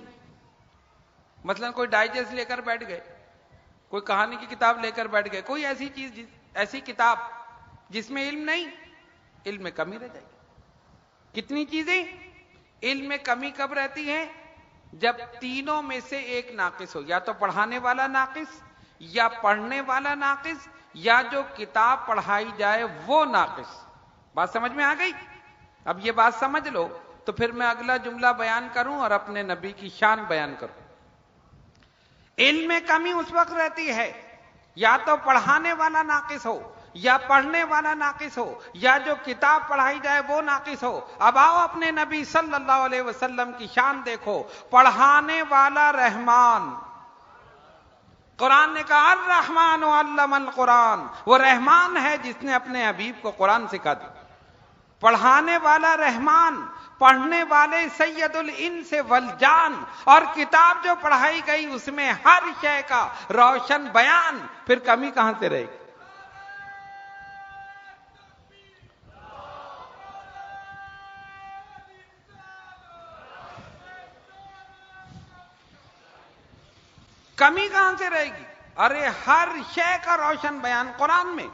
مثلا کوئی ڈائجسٹ لے کر بیٹھ گئے، کوئی کہانی کی کتاب لے کر بیٹھ گئے، کوئی ایسی چیز، ایسی کتاب جس میں علم نہیں، علم میں کمی رہ جائے گی. کتنی چیزیں؟ علم میں کمی کب رہتی ہے؟ جب تینوں میں سے ایک ناقص ہو. یا تو پڑھانے والا ناقص، یا پڑھنے والا ناقص، یا جو کتاب پڑھائی جائے وہ ناقص. بات سمجھ میں آ گئی؟ اب یہ بات سمجھ لو تو پھر میں اگلا جملہ بیان کروں اور اپنے نبی کی شان بیان کروں. علم میں کمی اس وقت رہتی ہے یا تو پڑھانے والا ناقص ہو، یا پڑھنے والا ناقص ہو، یا جو کتاب پڑھائی جائے وہ ناقص ہو. اب آؤ اپنے نبی صلی اللہ علیہ وسلم کی شان دیکھو. پڑھانے والا رحمان، قرآن نے کہا الرحمن علم القرآن، وہ رحمان ہے جس نے اپنے حبیب کو قرآن سکھا دی. پڑھانے والا رحمان، پڑھنے والے سید الانس والجان، اور کتاب جو پڑھائی گئی اس میں ہر شے کا روشن بیان. پھر کمی کہاں سے رہے گی؟ کمی کہاں سے رہے گی؟ ارے ہر شے کا روشن بیان قرآن میں.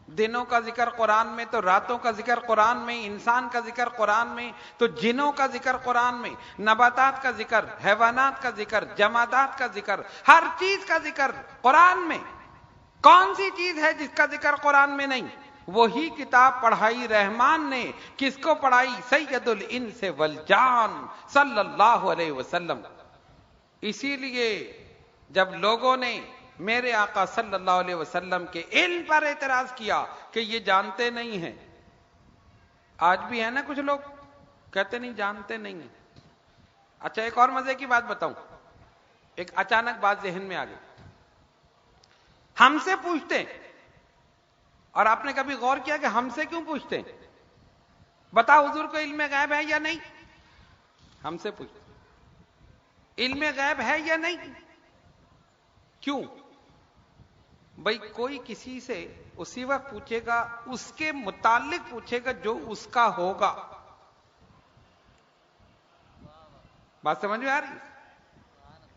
دنوں کا ذکر قرآن میں، تو راتوں کا ذکر قرآن میں، انسان کا ذکر قرآن میں، تو جنوں کا ذکر قرآن میں، نباتات کا ذکر، حیوانات کا ذکر، جمادات کا ذکر، ہر چیز کا ذکر قرآن میں. کون سی چیز ہے جس کا ذکر قرآن میں نہیں؟ وہی کتاب پڑھائی رحمان نے. کس کو پڑھائی؟ سید الانس والجان صلی اللہ علیہ وسلم. اسی لیے جب لوگوں نے میرے آقا صلی اللہ علیہ وسلم کے علم پر اعتراض کیا کہ یہ جانتے نہیں ہیں. آج بھی ہے نا کچھ لوگ کہتے نہیں جانتے نہیں ہیں. اچھا ایک اور مزے کی بات بتاؤں. ایک اچانک بات ذہن میں آ گئی. ہم سے پوچھتے ہیں, اور آپ نے کبھی غور کیا کہ ہم سے کیوں پوچھتے ہیں؟ بتاؤ حضور کو علم غیب ہے یا نہیں؟ ہم سے پوچھتے علم غیب ہے یا نہیں؟ کیوں بھائی؟ کوئی کسی سے اسی وقت پوچھے گا اس کے متعلق پوچھے گا جو اس کا ہوگا. بات سمجھ میں آ رہی؟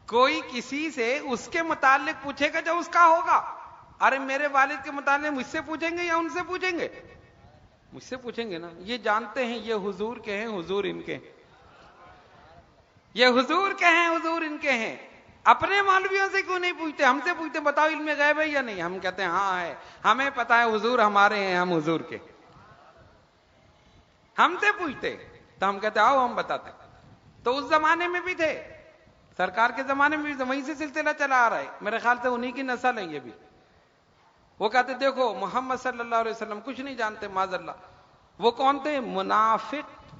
کوئی کسی سے اس کے متعلق پوچھے گا جو اس کا ہوگا. ارے میرے والد کے متعلق مجھ سے پوچھیں گے یا ان سے پوچھیں گے؟ مجھ سے پوچھیں گے نا. یہ جانتے ہیں یہ حضور کے ہیں, حضور ان کے ہیں. یہ حضور کے ہیں, حضور ان کے ہیں. اپنے مولویوں سے کیوں نہیں پوچھتے؟ ہم سے پوچھتے بتاؤ علم غیب ہے یا نہیں. ہم کہتے ہیں ہاں ہے, ہمیں پتا ہے حضور ہمارے ہیں, ہم حضور کے. ہم سے پوچھتے تو ہم کہتے آؤ ہم بتاتے. تو اس زمانے میں بھی تھے, سرکار کے زمانے میں بھی وہیں سے سلسلہ چلا آ رہا ہے. میرے خیال سے انہی کی نسل ہے یہ بھی. وہ کہتے دیکھو محمد صلی اللہ علیہ وسلم کچھ نہیں جانتے معاذ اللہ. وہ کون تھے؟ منافق.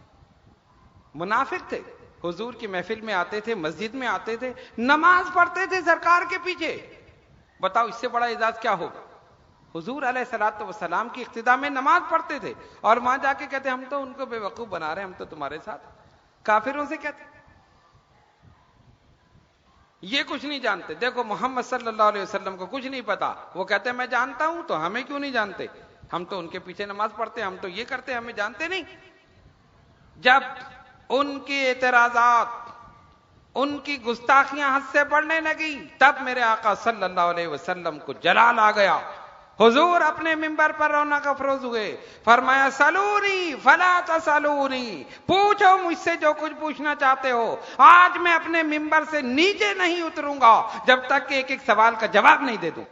منافق تھے. حضور کی محفل میں آتے تھے, مسجد میں آتے تھے, نماز پڑھتے تھے سرکار کے پیچھے. بتاؤ اس سے بڑا اعزاز کیا ہوگا؟ حضور علیہ الصلوۃ والسلام کی اقتداء میں نماز پڑھتے تھے, اور وہاں جا کے کہتے ہم تو ان کو بے وقوف بنا رہے ہیں, ہم تو تمہارے ساتھ. کافروں سے کہتے یہ کچھ نہیں جانتے. دیکھو محمد صلی اللہ علیہ وسلم کو کچھ نہیں پتا. وہ کہتے ہیں میں جانتا ہوں, تو ہمیں کیوں نہیں جانتے؟ ہم تو ان کے پیچھے نماز پڑھتے ہیں, ہم تو یہ کرتے ہیں, ہمیں جانتے نہیں. جب ان کی اعتراضات, ان کی گستاخیاں حد سے بڑھنے لگی, تب میرے آقا صلی اللہ علیہ وسلم کو جلال آ گیا. حضور اپنے منبر پر رونق افروز ہوئے, فرمایا سلونی فلا تسلونی, پوچھو مجھ سے جو کچھ پوچھنا چاہتے ہو. آج میں اپنے منبر سے نیچے نہیں اتروں گا جب تک کہ ایک ایک سوال کا جواب نہیں دے دوں.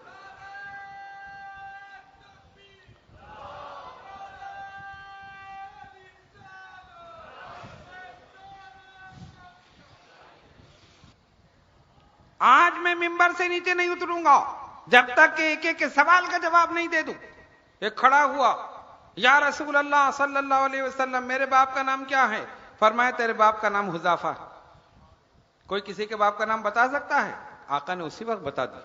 آج میں منبر سے نیچے نہیں اتروں گا جب تک کہ ایک ایک سوال کا جواب نہیں دے دوں. ایک کھڑا ہوا, یا رسول اللہ صلی اللہ علیہ وسلم میرے باپ کا نام کیا ہے؟ فرمایا تیرے باپ کا نام حذیفہ. کوئی کسی کے باپ کا نام بتا سکتا ہے؟ آقا نے اسی وقت بتا دیا.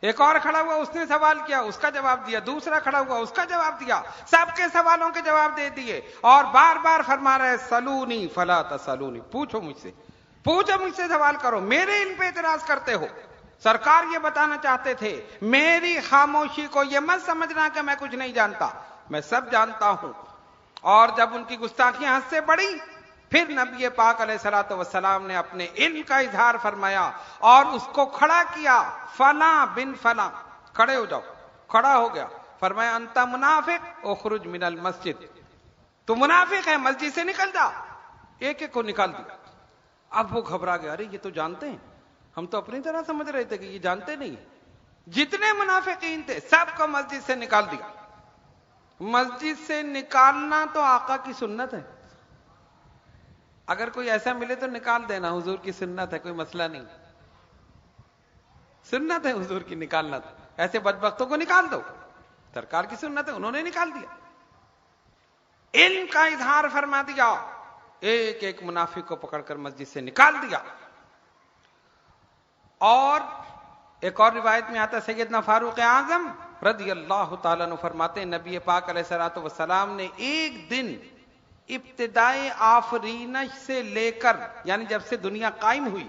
ایک اور کھڑا ہوا, اس نے سوال کیا, اس کا جواب دیا. دوسرا کھڑا ہوا, اس کا جواب دیا. سب کے سوالوں کے جواب دے دیے, اور بار بار فرما رہے سلونی فلا تسلونی, پوچھو مجھ سے, پوچھو مجھ سے سوال کرو, میرے علم پہ اعتراض کرتے ہو. سرکار یہ بتانا چاہتے تھے میری خاموشی کو یہ مت سمجھنا کہ میں کچھ نہیں جانتا, میں سب جانتا ہوں. اور جب ان کی گستاخیاں حد سے بڑھی, پھر نبی پاک علیہ الصلوۃ والسلام نے اپنے علم کا اظہار فرمایا اور اس کو کھڑا کیا. فلاں بن فلاں, کھڑے ہو جاؤ. کھڑا ہو گیا, فرمایا انت منافق اخرج من المسجد, تو منافق ہے, مسجد سے نکل جا. ایک ایک کو نکال دیا. اب وہ گھبرا گیا, ارے یہ تو جانتے ہیں, ہم تو اپنی طرح سمجھ رہے تھے کہ یہ جانتے نہیں. جتنے منافقین تھے سب کو مسجد سے نکال دیا. مسجد سے نکالنا تو آقا کی سنت ہے. اگر کوئی ایسا ملے تو نکال دینا, حضور کی سنت ہے, کوئی مسئلہ نہیں. سنت ہے حضور کی نکالنا, ایسے بدبختوں کو نکال دو, سرکار کی سنت ہے, انہوں نے نکال دیا. علم کا اظہار فرما دیا, ایک ایک منافق کو پکڑ کر مسجد سے نکال دیا. اور ایک اور روایت میں آتا ہے سیدنا فاروق اعظم رضی اللہ تعالیٰ عنہ فرماتے ہیں نبی پاک علیہ الصلوۃ والسلام نے ایک دن ابتدائے آفرینش سے لے کر, یعنی جب سے دنیا قائم ہوئی,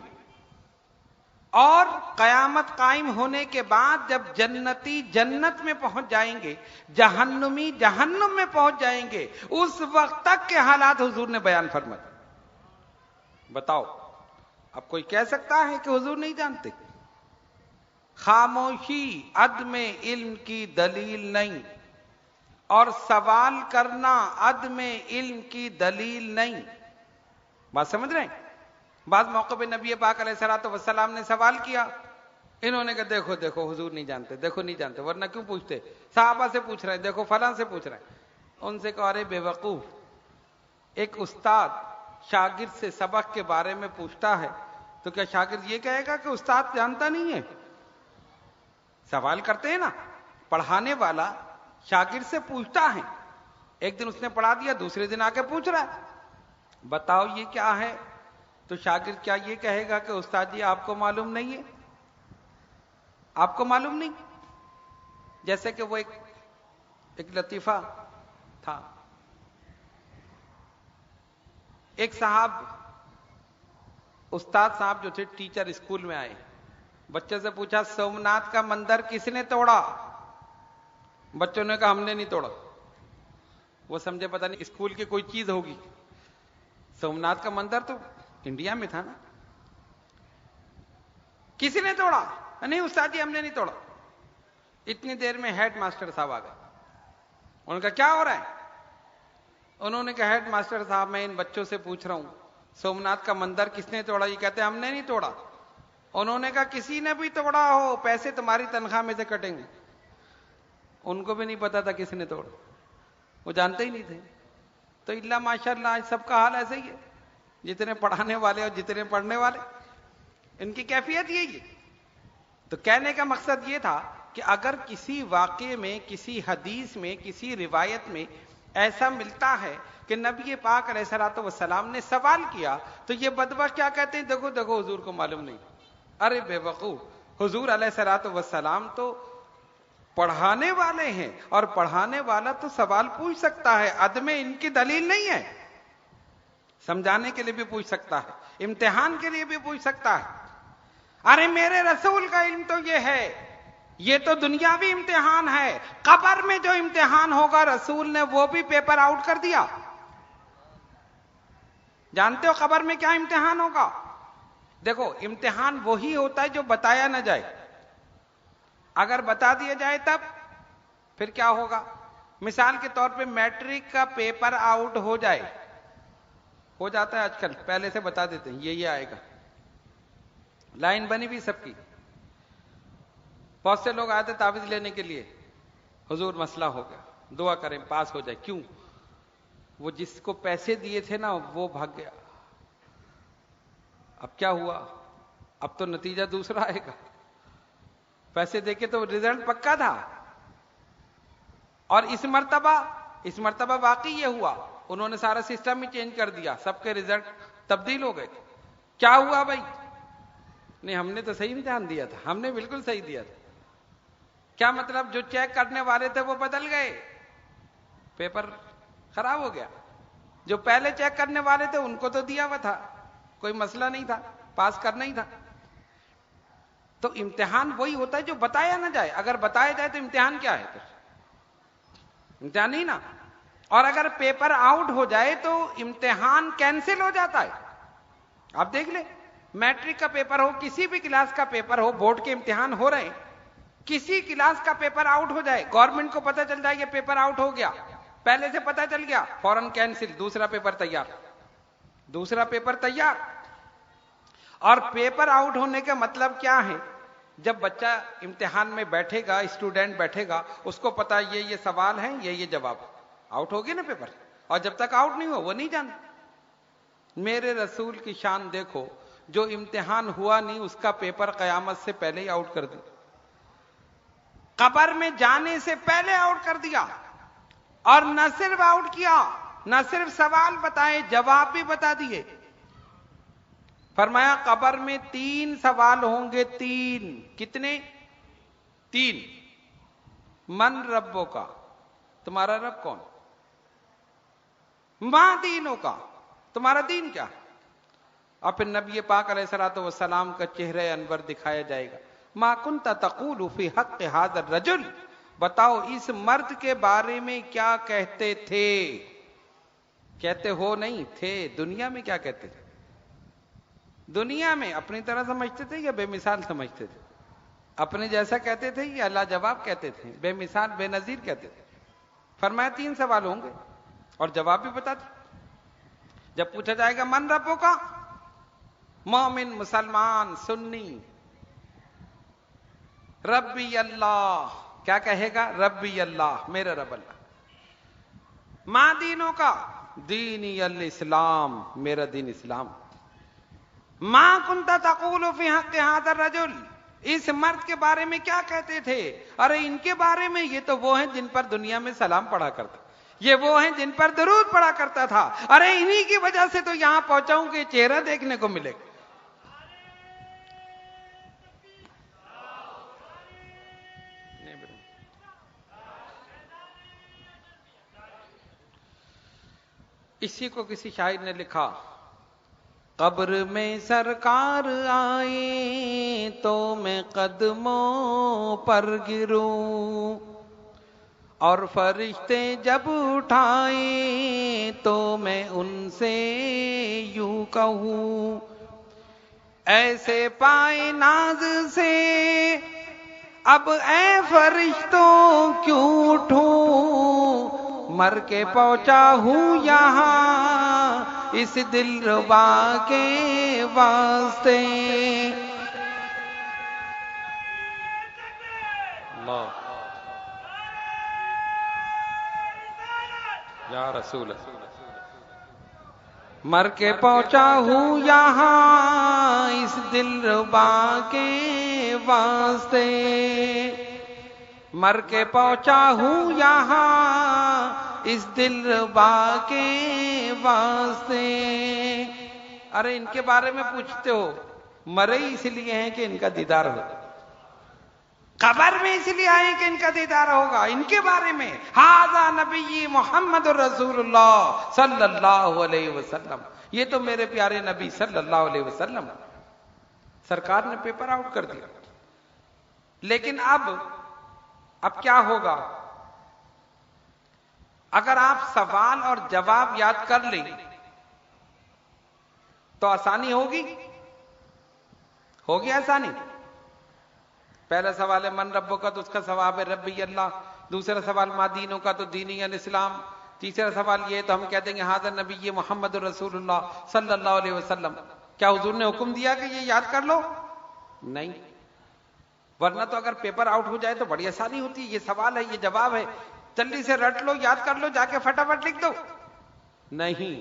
اور قیامت قائم ہونے کے بعد جب جنتی جنت میں پہنچ جائیں گے, جہنمی جہنم میں پہنچ جائیں گے, اس وقت تک کے حالات حضور نے بیان فرمائے. بتاؤ اب کوئی کہہ سکتا ہے کہ حضور نہیں جانتے؟ خاموشی عدم علم کی دلیل نہیں, اور سوال کرنا عدم علم کی دلیل نہیں. بات سمجھ رہے ہیں؟ بعض موقع پہ نبی پاک علیہ الصلوۃ والسلام نے سوال کیا, انہوں نے کہا دیکھو دیکھو حضور نہیں جانتے, دیکھو نہیں جانتے, ورنہ کیوں پوچھتے؟ صحابہ سے پوچھ رہے ہیں, دیکھو فلاں سے پوچھ رہے ہیں. ان سے کہا ارے بے وقوف, ایک استاد شاگرد سے سبق کے بارے میں پوچھتا ہے تو کیا شاگرد یہ کہے گا کہ استاد جانتا نہیں ہے؟ سوال کرتے ہیں نا، پڑھانے والا شاگرد سے پوچھتا ہے، ایک دن اس نے پڑھا دیا، دوسرے دن آ کے پوچھ رہا ہے بتاؤ یہ کیا ہے، تو شاگرد کیا یہ کہے گا کہ استاد جی آپ کو معلوم نہیں ہے، آپ کو معلوم نہیں؟ جیسے کہ وہ ایک لطیفہ تھا، ایک صاحب، استاد صاحب جو تھے ٹیچر، اسکول میں آئے، بچے سے پوچھا سومناتھ کا مندر کس نے توڑا؟ بچوں نے کہا ہم نے نہیں توڑا۔ وہ سمجھے پتہ نہیں اسکول کی کوئی چیز ہوگی، سومناتھ کا مندر تو انڈیا میں تھا نا، کسی نے توڑا؟ نہیں استاد جی ہم نے نہیں توڑا۔ اتنی دیر میں ہیڈ ماسٹر صاحب آ گئے، انہوں نے کہا کیا ہو رہا ہے؟ انہوں نے کہا ہیڈ ماسٹر صاحب میں ان بچوں سے پوچھ رہا ہوں سومناتھ کا مندر کس نے توڑا؟ یہ کہتے ہیں ہم نے نہیں توڑا۔ انہوں نے کہا کسی نے بھی توڑا ہو پیسے تمہاری تنخواہ میں سے کٹیں گے۔ ان کو بھی نہیں پتا تھا کس نے توڑا، وہ جانتے ہی نہیں تھے۔ تو اللہ ماشاء اللہ سب کا حال ایسے ہی ہے، جتنے پڑھانے والے اور جتنے پڑھنے والے، ان کی کیفیت یہی ہے۔ تو کہنے کا مقصد یہ تھا کہ اگر کسی واقعے میں، کسی حدیث میں، کسی روایت میں ایسا ملتا ہے کہ نبی پاک علیہ الصلوۃ والسلام نے سوال کیا، تو یہ بدبخت کیا کہتے ہیں، دیکھو دیکھو حضور کو معلوم نہیں۔ ارے بے وقوف، حضور علیہ الصلوۃ والسلام تو پڑھانے والے ہیں، اور پڑھانے والا تو سوال پوچھ سکتا ہے، عدم ان کی دلیل نہیں ہے، سمجھانے کے لیے بھی پوچھ سکتا ہے، امتحان کے لیے بھی پوچھ سکتا ہے۔ ارے میرے رسول کا علم تو یہ ہے، یہ تو دنیاوی امتحان ہے، قبر میں جو امتحان ہوگا رسول نے وہ بھی پیپر آؤٹ کر دیا۔ جانتے ہو قبر میں کیا امتحان ہوگا؟ دیکھو امتحان وہی ہوتا ہے جو بتایا نہ جائے، اگر بتا دیا جائے تب پھر کیا ہوگا؟ مثال کے طور پہ میٹرک کا پیپر آؤٹ ہو جائے، ہو جاتا ہے آج کل، پہلے سے بتا دیتے ہیں یہ آئے گا، لائن بنی بھی سب کی، بہت سے لوگ آئے تھے تعویذ لینے کے لیے، حضور مسئلہ ہو گیا، دعا کریں پاس ہو جائے۔ کیوں؟ وہ جس کو پیسے دیے تھے نا وہ بھاگ گیا، اب کیا ہوا؟ اب تو نتیجہ دوسرا آئے گا، پیسے دے کے تو رزلٹ پکا تھا۔ اور اس مرتبہ واقعی یہ ہوا، انہوں نے سارا سسٹم ہی چینج کر دیا، سب کے رزلٹ تبدیل ہو گئے۔ کیا ہوا بھائی؟ نہیں ہم نے تو صحیح امتحان دیا تھا، ہم نے بالکل صحیح دیا تھا۔ کیا مطلب؟ جو چیک کرنے والے تھے وہ بدل گئے، پیپر خراب ہو گیا۔ جو پہلے چیک کرنے والے تھے ان کو تو دیا ہوا تھا، کوئی مسئلہ نہیں تھا، پاس کرنا ہی تھا۔ تو امتحان وہی ہوتا ہے جو بتایا نہ جائے، اگر بتایا جائے تو امتحان کیا ہے؟ پھر امتحان نہیں نا۔ اور اگر پیپر آؤٹ ہو جائے تو امتحان کینسل ہو جاتا ہے۔ آپ دیکھ لیں، میٹرک کا پیپر ہو، کسی بھی کلاس کا پیپر ہو، بورڈ کے امتحان ہو رہے ہیں، کسی کلاس کا پیپر آؤٹ ہو جائے، گورنمنٹ کو پتہ چل جائے کہ پیپر آؤٹ ہو گیا، پہلے سے پتہ چل گیا، فوراً کینسل، دوسرا پیپر تیار، دوسرا پیپر تیار۔ اور پیپر آؤٹ ہونے کا مطلب کیا ہے؟ جب بچہ امتحان میں بیٹھے گا، اسٹوڈنٹ بیٹھے گا، اس کو پتا یہ سوال ہیں، یہ جواب، آؤٹ ہو گیا نا پیپر۔ اور جب تک آؤٹ نہیں ہوا وہ نہیں جانتا۔ میرے رسول کی شان دیکھو، جو امتحان ہوا نہیں اس کا پیپر قیامت سے پہلے ہی آؤٹ کر دیا، قبر میں جانے سے پہلے آؤٹ کر دیا۔ اور نہ صرف آؤٹ کیا، نہ صرف سوال بتائے، جواب بھی بتا دیے۔ فرمایا قبر میں 3 سوال ہوں گے، 3 کتنے؟ 3۔ من ربوں کا، تمہارا رب کون؟ ماں دینوں کا، تمہارا دین کیا؟ اور پھر نبی پاک علیہ الصلوۃ والسلام کا چہرہ انور دکھایا جائے گا۔ ما کنت تقول فی حق ھذا الرجل، بتاؤ اس مرد کے بارے میں کیا کہتے تھے؟ کہتے ہو نہیں تھے، دنیا میں کیا کہتے تھے؟ دنیا میں اپنی طرح سمجھتے تھے یا بے مثال سمجھتے تھے؟ اپنے جیسا کہتے تھے یا لاجواب کہتے تھے، بے مثال بے نظیر کہتے تھے؟ فرمایا 3 سوال ہوں گے اور جواب بھی بتا دیں۔ جب پوچھا جائے گا من ربوں کا، مومن، مسلمان، سنی، ربی اللہ، کیا کہے گا؟ ربی اللہ، میرا رب اللہ۔ ماں دینوں کا، دینی الاسلام، میرا دین اسلام۔ ما کنت تقول فی حق ھذا الرجل، اس مرد کے بارے میں کیا کہتے تھے؟ ارے ان کے بارے میں یہ تو وہ ہیں جن پر دنیا میں سلام پڑھا کرتا، یہ وہ ہیں جن پر درود پڑھا کرتا تھا، ارے انہی کی وجہ سے تو یہاں پہنچا ہوں کہ چہرہ دیکھنے کو ملے گا۔ اسی کو کسی شاعر نے لکھا، قبر میں سرکار آئے تو میں قدموں پر گروں، اور فرشتے جب اٹھائے تو میں ان سے یوں کہوں، ایسے پائے ناز سے اب اے فرشتوں کیوں اٹھوں، مر کے پہنچا ہوں یہاں اس دلربا کے واسطے۔ اللہ یا رسول، مر کے پہنچا ہوں یہاں اس دلربا کے واسطے، مر کے پہنچا ہوں یہاں اس دلربا کے واسطے۔ ارے ان کے بارے میں پوچھتے ہو، مرے اس لیے ہیں کہ ان کا دیدار ہو، قبر میں اس لیے آئے کہ ان کا دیدار ہوگا۔ ان کے بارے میں ھذا نبی محمد رسول اللہ صلی اللہ علیہ وسلم، یہ تو میرے پیارے نبی صلی اللہ علیہ وسلم، سرکار نے پیپر آؤٹ کر دیا۔ لیکن اب کیا ہوگا؟ اگر آپ سوال اور جواب یاد کر لیں تو آسانی ہوگی آسانی۔ پہلا سوال ہے من ربو کا، تو اس کا ثواب ہے ربی اللہ۔ دوسرا سوال ما دینوں کا، تو دینی الاسلام۔ تیسرا سوال یہ تو ہم کہہ دیں گے ھذا نبی محمد رسول اللہ صلی اللہ علیہ وسلم۔ کیا حضور نے حکم دیا کہ یہ یاد کر لو؟ نہیں، ورنہ تو اگر پیپر آؤٹ ہو جائے تو بڑی آسانی ہوتی ہے، یہ سوال ہے یہ جواب ہے، جلدی سے رٹ لو، یاد کر لو، جا کے فٹافٹ لکھ دو۔ نہیں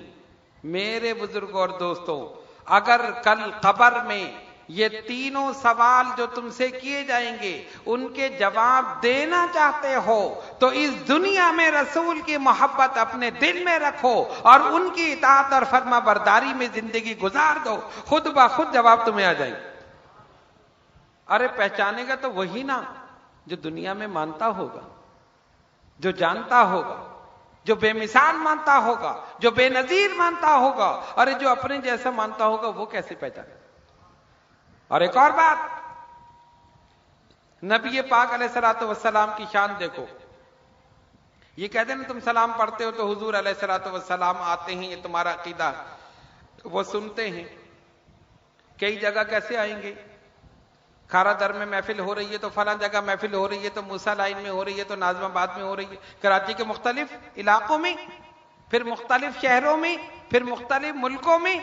میرے بزرگوں اور دوستوں، اگر کل قبر میں یہ تینوں سوال جو تم سے کیے جائیں گے ان کے جواب دینا چاہتے ہو تو اس دنیا میں رسول کی محبت اپنے دل میں رکھو اور ان کی اطاعت اور فرما برداری میں زندگی گزار دو، خود بخود جواب تمہیں آ جائیں گے۔ ارے پہچانے گا تو وہی نا جو دنیا میں مانتا ہوگا، جو جانتا ہوگا، جو بے مثال مانتا ہوگا، جو بے نظیر مانتا ہوگا۔ ارے جو اپنے جیسا مانتا ہوگا وہ کیسے پہچانے؟ اور ایک اور بات، نبی پاک علیہ الصلوۃ والسلام کی شان دیکھو۔ یہ کہتے ہیں نا تم سلام پڑھتے ہو تو حضور علیہ الصلوۃ والسلام آتے ہیں، یہ تمہارا عقیدہ، وہ سنتے ہیں۔ کئی جگہ کیسے آئیں گے؟ کھارا در میں محفل ہو رہی ہے تو فلاں جگہ محفل ہو رہی ہے، تو موسیٰ لائن میں ہو رہی ہے، تو ناظم آباد میں ہو رہی ہے، کراچی کے مختلف علاقوں میں، پھر مختلف شہروں میں، پھر مختلف ملکوں میں۔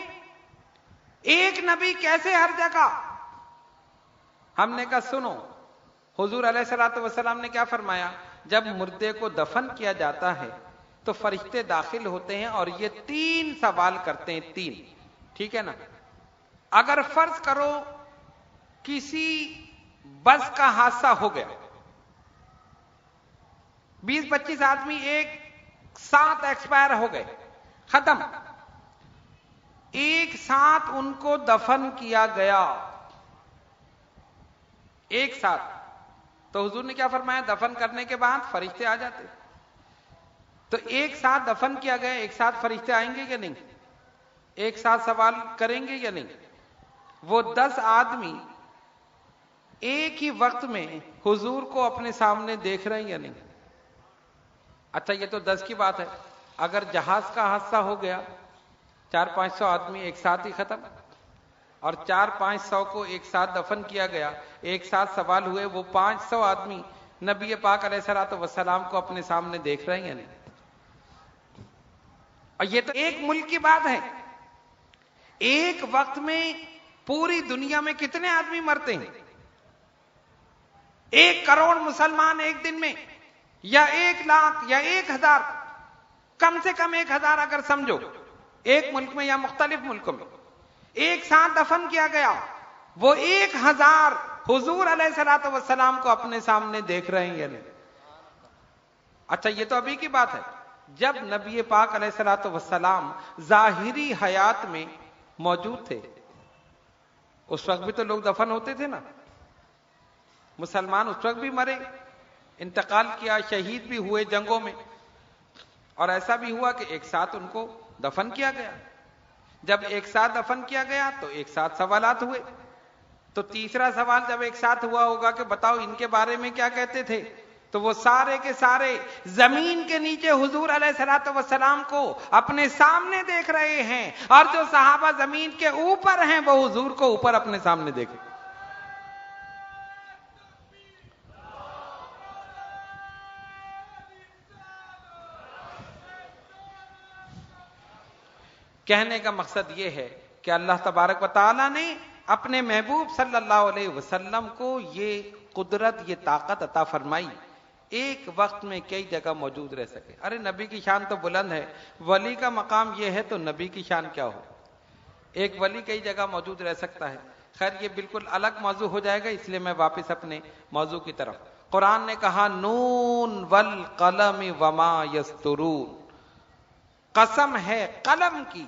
ایک نبی کیسے ہر جگہ؟ ہم نے کہا سنو، حضور علیہ الصلوۃ والسلام نے کیا فرمایا؟ جب مردے کو دفن کیا جاتا ہے تو فرشتے داخل ہوتے ہیں اور یہ 3 سوال کرتے ہیں، 3، ٹھیک ہے نا؟ اگر فرض کرو کسی بس کا حادثہ ہو گیا، 20-25 آدمی ایک ساتھ ایکسپائر ہو گئے، ختم، ایک ساتھ ان کو دفن کیا گیا، ایک ساتھ، تو حضور نے کیا فرمایا؟ دفن کرنے کے بعد فرشتے آ جاتے۔ تو ایک ساتھ دفن کیا گیا، ایک ساتھ فرشتے آئیں گے یا نہیں؟ ایک ساتھ سوال کریں گے یا نہیں؟ وہ 10 آدمی ایک ہی وقت میں حضور کو اپنے سامنے دیکھ رہے ہیں یا نہیں؟ اچھا یہ تو 10 کی بات ہے، اگر جہاز کا حادثہ ہو گیا، 400-500 آدمی ایک ساتھ ہی ختم، اور 400-500 کو ایک ساتھ دفن کیا گیا، ایک ساتھ سوال ہوئے، وہ 500 آدمی نبی پاک علیہ الصلوۃ والسلام کو اپنے سامنے دیکھ رہے ہیں یا نہیں؟ اور یہ تو ایک ملک کی بات ہے، ایک وقت میں پوری دنیا میں کتنے آدمی مرتے ہیں؟ 1 کروڑ مسلمان ایک دن میں، یا 1 لاکھ یا 1000، کم سے کم 1000 اگر سمجھو ایک ملک میں یا مختلف ملکوں میں، ایک ساتھ دفن کیا گیا، وہ 1000 حضور علیہ الصلوۃ والسلام کو اپنے سامنے دیکھ رہے ہیں یا نہیں؟ اچھا یہ تو ابھی کی بات ہے، جب نبی پاک علیہ الصلوۃ والسلام ظاہری حیات میں موجود تھے اس وقت بھی تو لوگ دفن ہوتے تھے نا، مسلمان اس وقت بھی مرے، انتقال کیا، شہید بھی ہوئے جنگوں میں، اور ایسا بھی ہوا کہ ایک ساتھ ان کو دفن کیا گیا۔ جب ایک ساتھ دفن کیا گیا تو ایک ساتھ سوالات ہوئے، تو تیسرا سوال جب ایک ساتھ ہوا ہوگا کہ بتاؤ ان کے بارے میں کیا کہتے تھے، تو وہ سارے کے سارے زمین کے نیچے حضور علیہ الصلوۃ والسلام کو اپنے سامنے دیکھ رہے ہیں، اور جو صحابہ زمین کے اوپر ہیں وہ حضور کو اوپر اپنے سامنے دیکھیں۔ کہنے کا مقصد یہ ہے کہ اللہ تبارک و تعالیٰ نے اپنے محبوب صلی اللہ علیہ وسلم کو یہ قدرت، یہ طاقت عطا فرمائی، ایک وقت میں کئی جگہ موجود رہ سکے۔ ارے نبی کی شان تو بلند ہے، ولی کا مقام یہ ہے تو نبی کی شان کیا ہو؟ ایک ولی کئی جگہ موجود رہ سکتا ہے۔ خیر یہ بالکل الگ موضوع ہو جائے گا، اس لیے میں واپس اپنے موضوع کی طرف۔ قرآن نے کہا نون والقلم وما یسطرون، قسم ہے قلم کی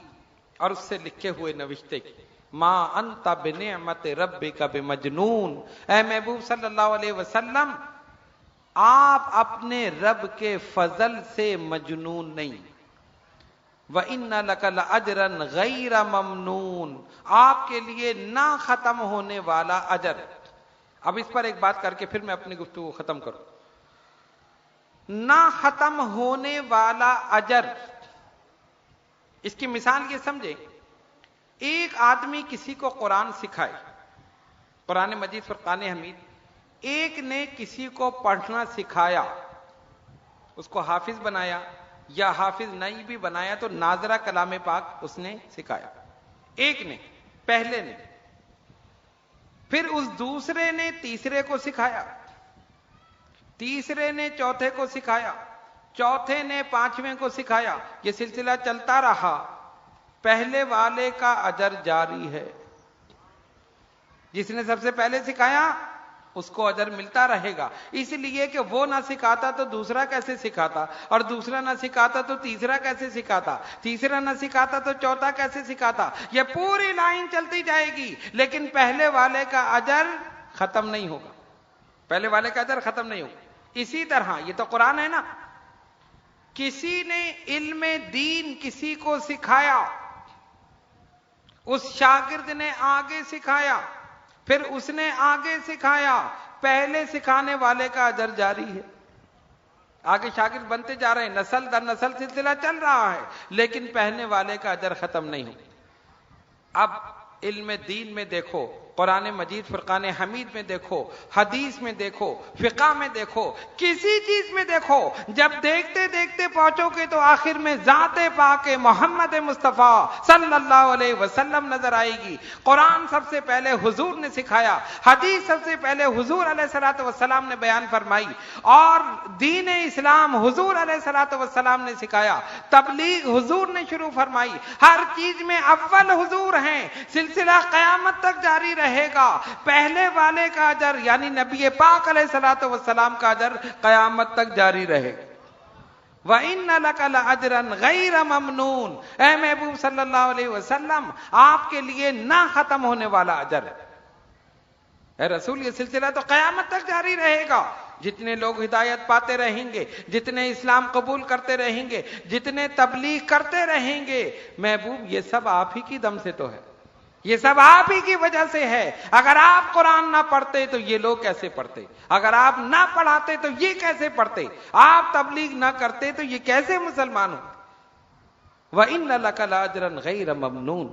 اور اس سے لکھے ہوئے نوشتے کی، ما انت بنعمت ربک بمجنون، اے محبوب صلی اللہ علیہ وسلم آپ اپنے رب کے فضل سے مجنون نہیں۔ وَإِنَّ لَكَ لَأَجْرًا غَيْرَ مَمْنُونَ، آپ کے لیے نہ ختم ہونے والا اجر۔ اب اس پر ایک بات کر کے پھر میں اپنی گفتگو ختم کروں۔ نہ ختم ہونے والا اجر، اس کی مثال یہ سمجھیں، ایک آدمی کسی کو قرآن سکھائے، قرآن مجید فرقان حمید، ایک نے کسی کو پڑھنا سکھایا، اس کو حافظ بنایا یا حافظ نہیں بھی بنایا تو ناظرہ کلام پاک اس نے سکھایا، ایک نے، پہلے نے، پھر اس دوسرے نے تیسرے کو سکھایا، تیسرے نے چوتھے کو سکھایا، چوتھے نے پانچویں کو سکھایا، یہ سلسلہ چلتا رہا، پہلے والے کا اجر جاری ہے۔ جس نے سب سے پہلے سکھایا اس کو اجر ملتا رہے گا، اس لیے کہ وہ نہ سکھاتا تو دوسرا کیسے سکھاتا، اور دوسرا نہ سکھاتا تو تیسرا کیسے سکھاتا، تیسرا نہ سکھاتا تو چوتھا کیسے سکھاتا، یہ پوری لائن چلتی جائے گی، لیکن پہلے والے کا اجر ختم نہیں ہوگا، پہلے والے کا اجر ختم نہیں ہوگا۔ اسی طرح یہ تو قرآن ہے نا، کسی نے علم دین کسی کو سکھایا، اس شاگرد نے آگے سکھایا، پھر اس نے آگے سکھایا، پہلے سکھانے والے کا اجر جاری ہے، آگے شاگرد بنتے جا رہے ہیں، نسل در نسل سلسلہ چل رہا ہے، لیکن پہلے والے کا اجر ختم نہیں ہو۔ اب علم دین میں دیکھو، قرآن مجید فرقان حمید میں دیکھو، حدیث میں دیکھو، فقہ میں دیکھو، کسی چیز میں دیکھو، جب دیکھتے دیکھتے پہنچو گے تو آخر میں ذات پاک محمد مصطفیٰ صلی اللہ علیہ وسلم نظر آئے گی۔ قرآن سب سے پہلے حضور نے سکھایا، حدیث سب سے پہلے حضور علیہ الصلوۃ والسلام نے بیان فرمائی، اور دین اسلام حضور علیہ الصلوۃ والسلام نے سکھایا، تبلیغ حضور نے شروع فرمائی، ہر چیز میں اول حضور ہیں، سلسلہ قیامت تک جاری رہے گا، پہلے والے کا اجر یعنی نبی پاک علیہ الصلوۃ والسلام کا اجر قیامت تک جاری رہے گا۔ وَإِنَّ لَكَ لَأَجْرًا غَيْرَ مَمْنُونَ، اے محبوب صلی اللہ علیہ وسلم آپ کے لیے نہ ختم ہونے والا اجر ہے۔ اے رسول یہ سلسلہ تو قیامت تک جاری رہے گا، جتنے لوگ ہدایت پاتے رہیں گے، جتنے اسلام قبول کرتے رہیں گے، جتنے تبلیغ کرتے رہیں گے، محبوب یہ سب آپ ہی کی دم سے تو ہے، یہ سب آپ ہی کی وجہ سے ہے۔ اگر آپ قرآن نہ پڑھتے تو یہ لوگ کیسے پڑھتے، اگر آپ نہ پڑھاتے تو یہ کیسے پڑھتے، آپ تبلیغ نہ کرتے تو یہ کیسے مسلمان ہو۔ وَإِنَّ لَكَ لَأَجْرًا غَيْرَ مَمْنُونَ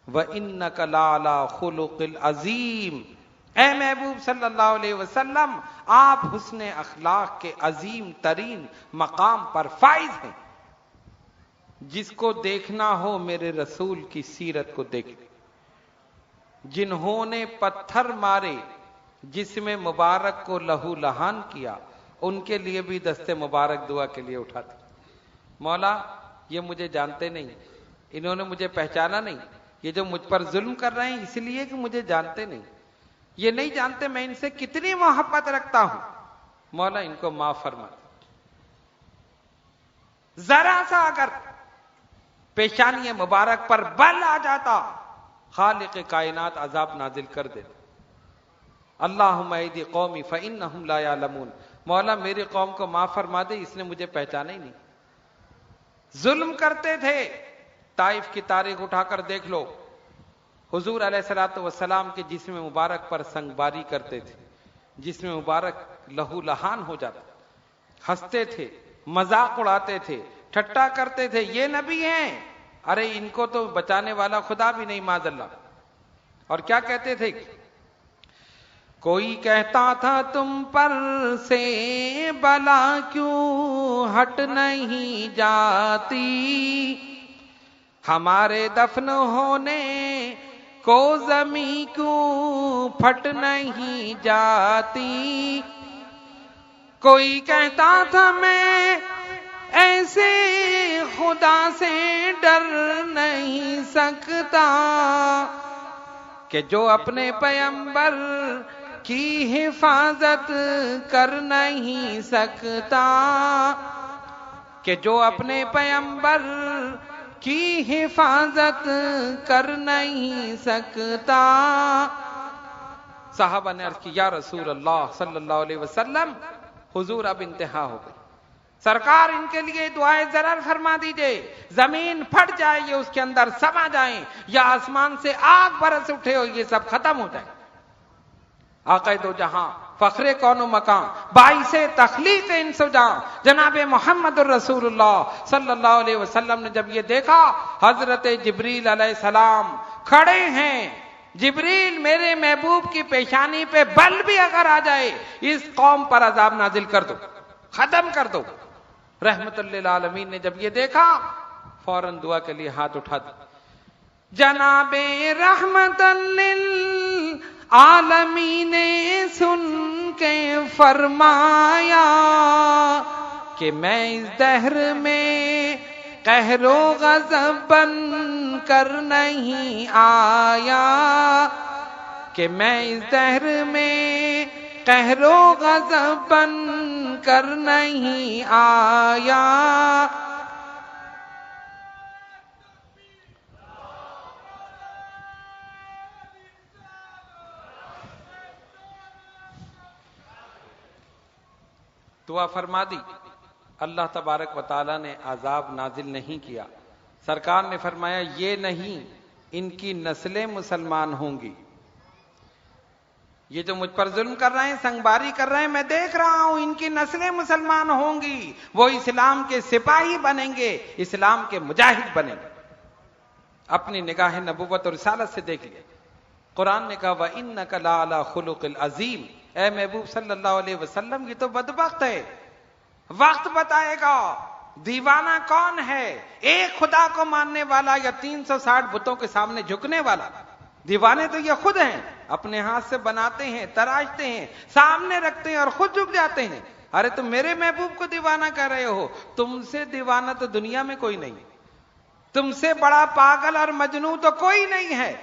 وَإِنَّكَ لَعَلَىٰ خُلُقٍ عَظِيمٍ، اے محبوب صلی اللہ علیہ وسلم آپ حسن اخلاق کے عظیم ترین مقام پر فائز ہیں۔ جس کو دیکھنا ہو میرے رسول کی سیرت کو دیکھیں، جنہوں نے پتھر مارے جسم مبارک کو لہو لہان کیا، ان کے لیے بھی دست مبارک دعا کے لیے اٹھاتے، مولا یہ مجھے جانتے نہیں، انہوں نے مجھے پہچانا نہیں، یہ جو مجھ پر ظلم کر رہے ہیں اس لیے کہ مجھے جانتے نہیں، یہ نہیں جانتے میں ان سے کتنی محبت رکھتا ہوں. مولا ان کو معاف فرما. ذرا سا اگر پیشانی مبارک پر بل آ جاتا خالق کائنات عذاب نازل کر دیتا. اللہم ایدی قومی فإنہم لا یعلمون. مولا میری قوم کو معاف فرما دے، اس نے مجھے پہچانا ہی نہیں. ظلم کرتے تھے. طائف کی تاریخ اٹھا کر دیکھ لو. حضور علیہ الصلوۃ والسلام کے جسم مبارک پر سنگ باری کرتے تھے، جسم مبارک لہو لہان ہو جاتا. ہنستے تھے، مذاق اڑاتے تھے، ٹھٹا کرتے تھے، یہ نبی ہیں، ارے ان کو تو بچانے والا خدا بھی نہیں معاذ اللہ. اور کیا کہتے تھے؟ کوئی کہتا تھا تم پر سے بلا کیوں ہٹ نہیں جاتی، ہمارے دفن ہونے کو زمیں کیوں پھٹ نہیں جاتی. کوئی کہتا تھا میں ایسے خدا سے ڈر نہیں سکتا کہ جو اپنے پیغمبر کی حفاظت کر نہیں سکتا، کہ جو اپنے پیغمبر کی حفاظت کر نہیں سکتا. صحابہ نے عرض کی یا رسول اللہ صلی اللہ علیہ وسلم، حضور اب انتہا ہو گئی، سرکار ان کے لیے دعائے ضرر فرما دیجئے، زمین پھٹ جائے یہ اس کے اندر سما جائیں، یا آسمان سے آگ برس اٹھے اور یہ سب ختم ہو جائے. آقا دو جہاں، فخر کون و مکان، باعث تخلیق انس و جاں جناب محمد الرسول اللہ صلی اللہ علیہ وسلم نے جب یہ دیکھا، حضرت جبریل علیہ السلام کھڑے ہیں. جبریل میرے محبوب کی پیشانی پہ بل بھی اگر آ جائے اس قوم پر عذاب نازل کر دو، ختم کر دو. رحمت للعالمین نے جب یہ دیکھا فوراً دعا کے لیے ہاتھ اٹھا دیا. جناب رحمت للعالمین نے سن کے فرمایا کہ میں اس دہر میں قہر و غضب بن کر نہیں آیا، کہ میں اس دہر میں قہر و غضب بن کر نہیں آیا. دعا فرما دی. اللہ تبارک و تعالیٰ نے عذاب نازل نہیں کیا. سرکار نے فرمایا یہ نہیں، ان کی نسلیں مسلمان ہوں گی. یہ جو مجھ پر ظلم کر رہے ہیں، سنگباری کر رہے ہیں، میں دیکھ رہا ہوں، ان کی نسلیں مسلمان ہوں گی، وہ اسلام کے سپاہی بنیں گے، اسلام کے مجاہد بنیں گے. اپنی نگاہ نبوت اور رسالت سے دیکھ لیا. قرآن نے کہا وَإِنَّكَ لَعَلَىٰ خُلُقِ الْعَظِيمِ. اے محبوب صلی اللہ علیہ وسلم، یہ تو بدبخت ہے. وقت بتائے گا دیوانہ کون ہے، ایک خدا کو ماننے والا یا 360 بتوں کے سامنے جھکنے والا. دیوانے تو یہ خود ہیں، اپنے ہاتھ سے بناتے ہیں، تراشتے ہیں، سامنے رکھتے ہیں اور خود جھک جاتے ہیں. ارے تم میرے محبوب کو دیوانہ کہہ رہے ہو، تم سے دیوانہ تو دنیا میں کوئی نہیں، تم سے بڑا پاگل اور مجنون تو کوئی نہیں ہے.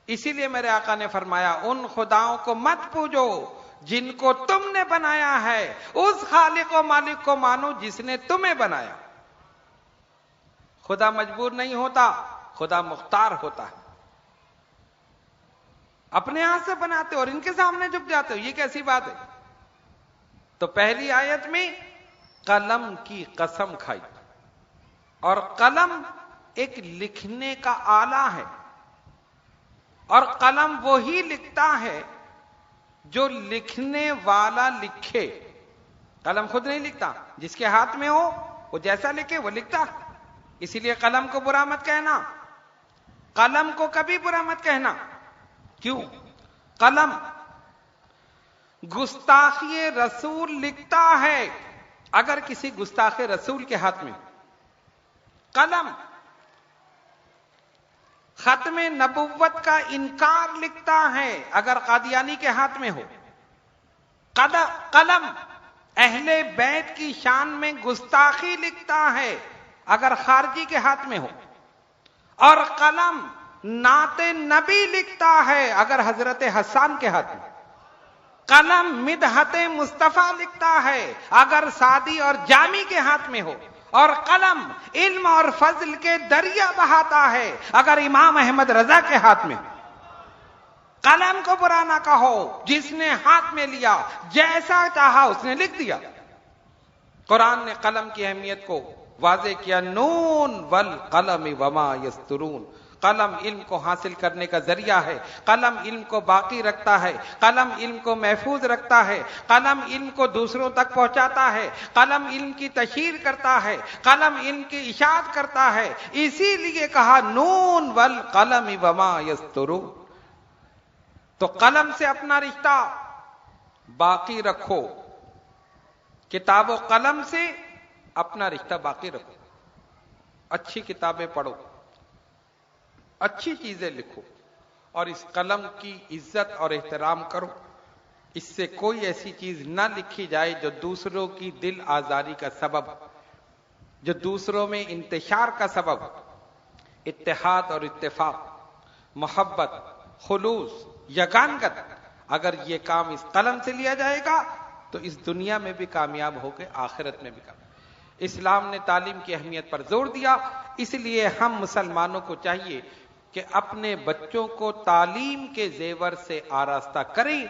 اسی لیے میرے آقا نے فرمایا ان خداؤں کو مت پوجو جن کو تم نے بنایا ہے، اس خالق و مالک کو مانو جس نے تمہیں بنایا. خدا مجبور نہیں ہوتا، خدا مختار ہوتا ہے. اپنے ہاتھ سے بناتے ہو اور ان کے سامنے جھک جاتے ہو، یہ کیسی بات ہے؟ تو پہلی آیت میں قلم کی قسم کھائی، اور قلم ایک لکھنے کا آلہ ہے، اور قلم وہی لکھتا ہے جو لکھنے والا لکھے. قلم خود نہیں لکھتا، جس کے ہاتھ میں ہو وہ جیسا لکھے وہ لکھتا. اسی لیے قلم کو برا مت کہنا، قلم کو کبھی برا مت کہنا. کیوں؟ قلم گستاخی رسول لکھتا ہے اگر کسی گستاخ رسول کے ہاتھ میں. قلم ختم نبوت کا انکار لکھتا ہے اگر قادیانی کے ہاتھ میں ہو. قلم اہل بیت کی شان میں گستاخی لکھتا ہے اگر خارجی کے ہاتھ میں ہو. اور قلم نعت نبی لکھتا ہے اگر حضرت حسان کے ہاتھ میں، قلم مدحت مصطفیٰ لکھتا ہے اگر سعدی اور جامی کے ہاتھ میں ہو، اور قلم علم اور فضل کے دریا بہاتا ہے اگر امام احمد رضا کے ہاتھ میں۔ قلم کو برا نہ کہو، جس نے ہاتھ میں لیا جیسا چاہا اس نے لکھ دیا۔ قرآن نے قلم کی اہمیت کو واضح کیا، نون والقلم وما یسطرون۔ قلم علم کو حاصل کرنے کا ذریعہ ہے، قلم علم کو باقی رکھتا ہے، قلم علم کو محفوظ رکھتا ہے، قلم علم کو دوسروں تک پہنچاتا ہے، قلم علم کی تشہیر کرتا ہے، قلم علم کی اشاعت کرتا ہے۔ اسی لیے کہا نون والقلم وما یسطرون۔ تو قلم سے اپنا رشتہ باقی رکھو، کتاب و قلم سے اپنا رشتہ باقی رکھو، اچھی کتابیں پڑھو، اچھی چیزیں لکھو، اور اس قلم کی عزت اور احترام کرو۔ اس سے کوئی ایسی چیز نہ لکھی جائے جو دوسروں کی دل آزاری کا سبب، جو دوسروں میں انتشار کا سبب۔ اتحاد اور اتفاق، محبت، خلوص، یگانگت، اگر یہ کام اس قلم سے لیا جائے گا تو اس دنیا میں بھی کامیاب ہو کے آخرت میں بھی کامیاب۔ اسلام نے تعلیم کی اہمیت پر زور دیا، اس لیے ہم مسلمانوں کو چاہیے کہ اپنے بچوں کو تعلیم کے زیور سے آراستہ کریں۔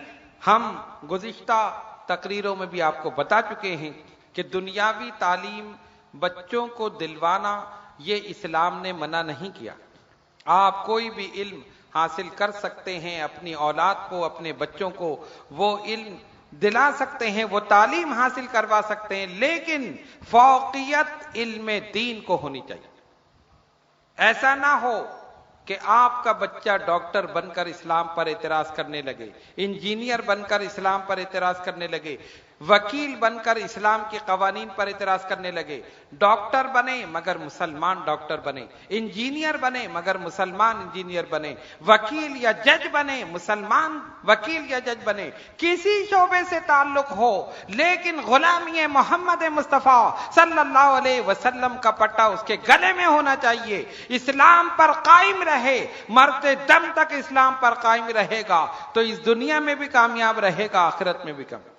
ہم گزشتہ تقریروں میں بھی آپ کو بتا چکے ہیں کہ دنیاوی تعلیم بچوں کو دلوانا یہ اسلام نے منع نہیں کیا۔ آپ کوئی بھی علم حاصل کر سکتے ہیں، اپنی اولاد کو، اپنے بچوں کو وہ علم دلا سکتے ہیں، وہ تعلیم حاصل کروا سکتے ہیں، لیکن فوقیت علم دین کو ہونی چاہیے۔ ایسا نہ ہو کہ آپ کا بچہ ڈاکٹر بن کر اسلام پر اعتراض کرنے لگے، انجینئر بن کر اسلام پر اعتراض کرنے لگے، وکیل بن کر اسلام کے قوانین پر اعتراض کرنے لگے۔ ڈاکٹر بنے مگر مسلمان ڈاکٹر بنے، انجینئر بنے مگر مسلمان انجینئر بنے، وکیل یا جج بنے مسلمان وکیل یا جج بنے، کسی شعبے سے تعلق ہو، لیکن غلامی محمد مصطفیٰ صلی اللہ علیہ وسلم کا پٹا اس کے گلے میں ہونا چاہیے، اسلام پر قائم رہے، مرتے دم تک اسلام پر قائم رہے گا تو اس دنیا میں بھی کامیاب رہے گا، آخرت میں بھی کامیاب۔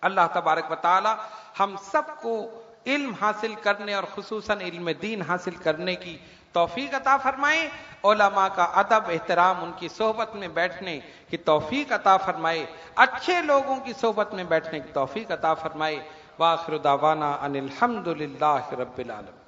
اللہ تبارک و تعالی ہم سب کو علم حاصل کرنے اور خصوصاً علم دین حاصل کرنے کی توفیق عطا فرمائے، علماء کا ادب احترام، ان کی صحبت میں بیٹھنے کی توفیق عطا فرمائے، اچھے لوگوں کی صحبت میں بیٹھنے کی توفیق عطا فرمائے۔ وآخر دعوانا ان الحمد للہ رب العالمین۔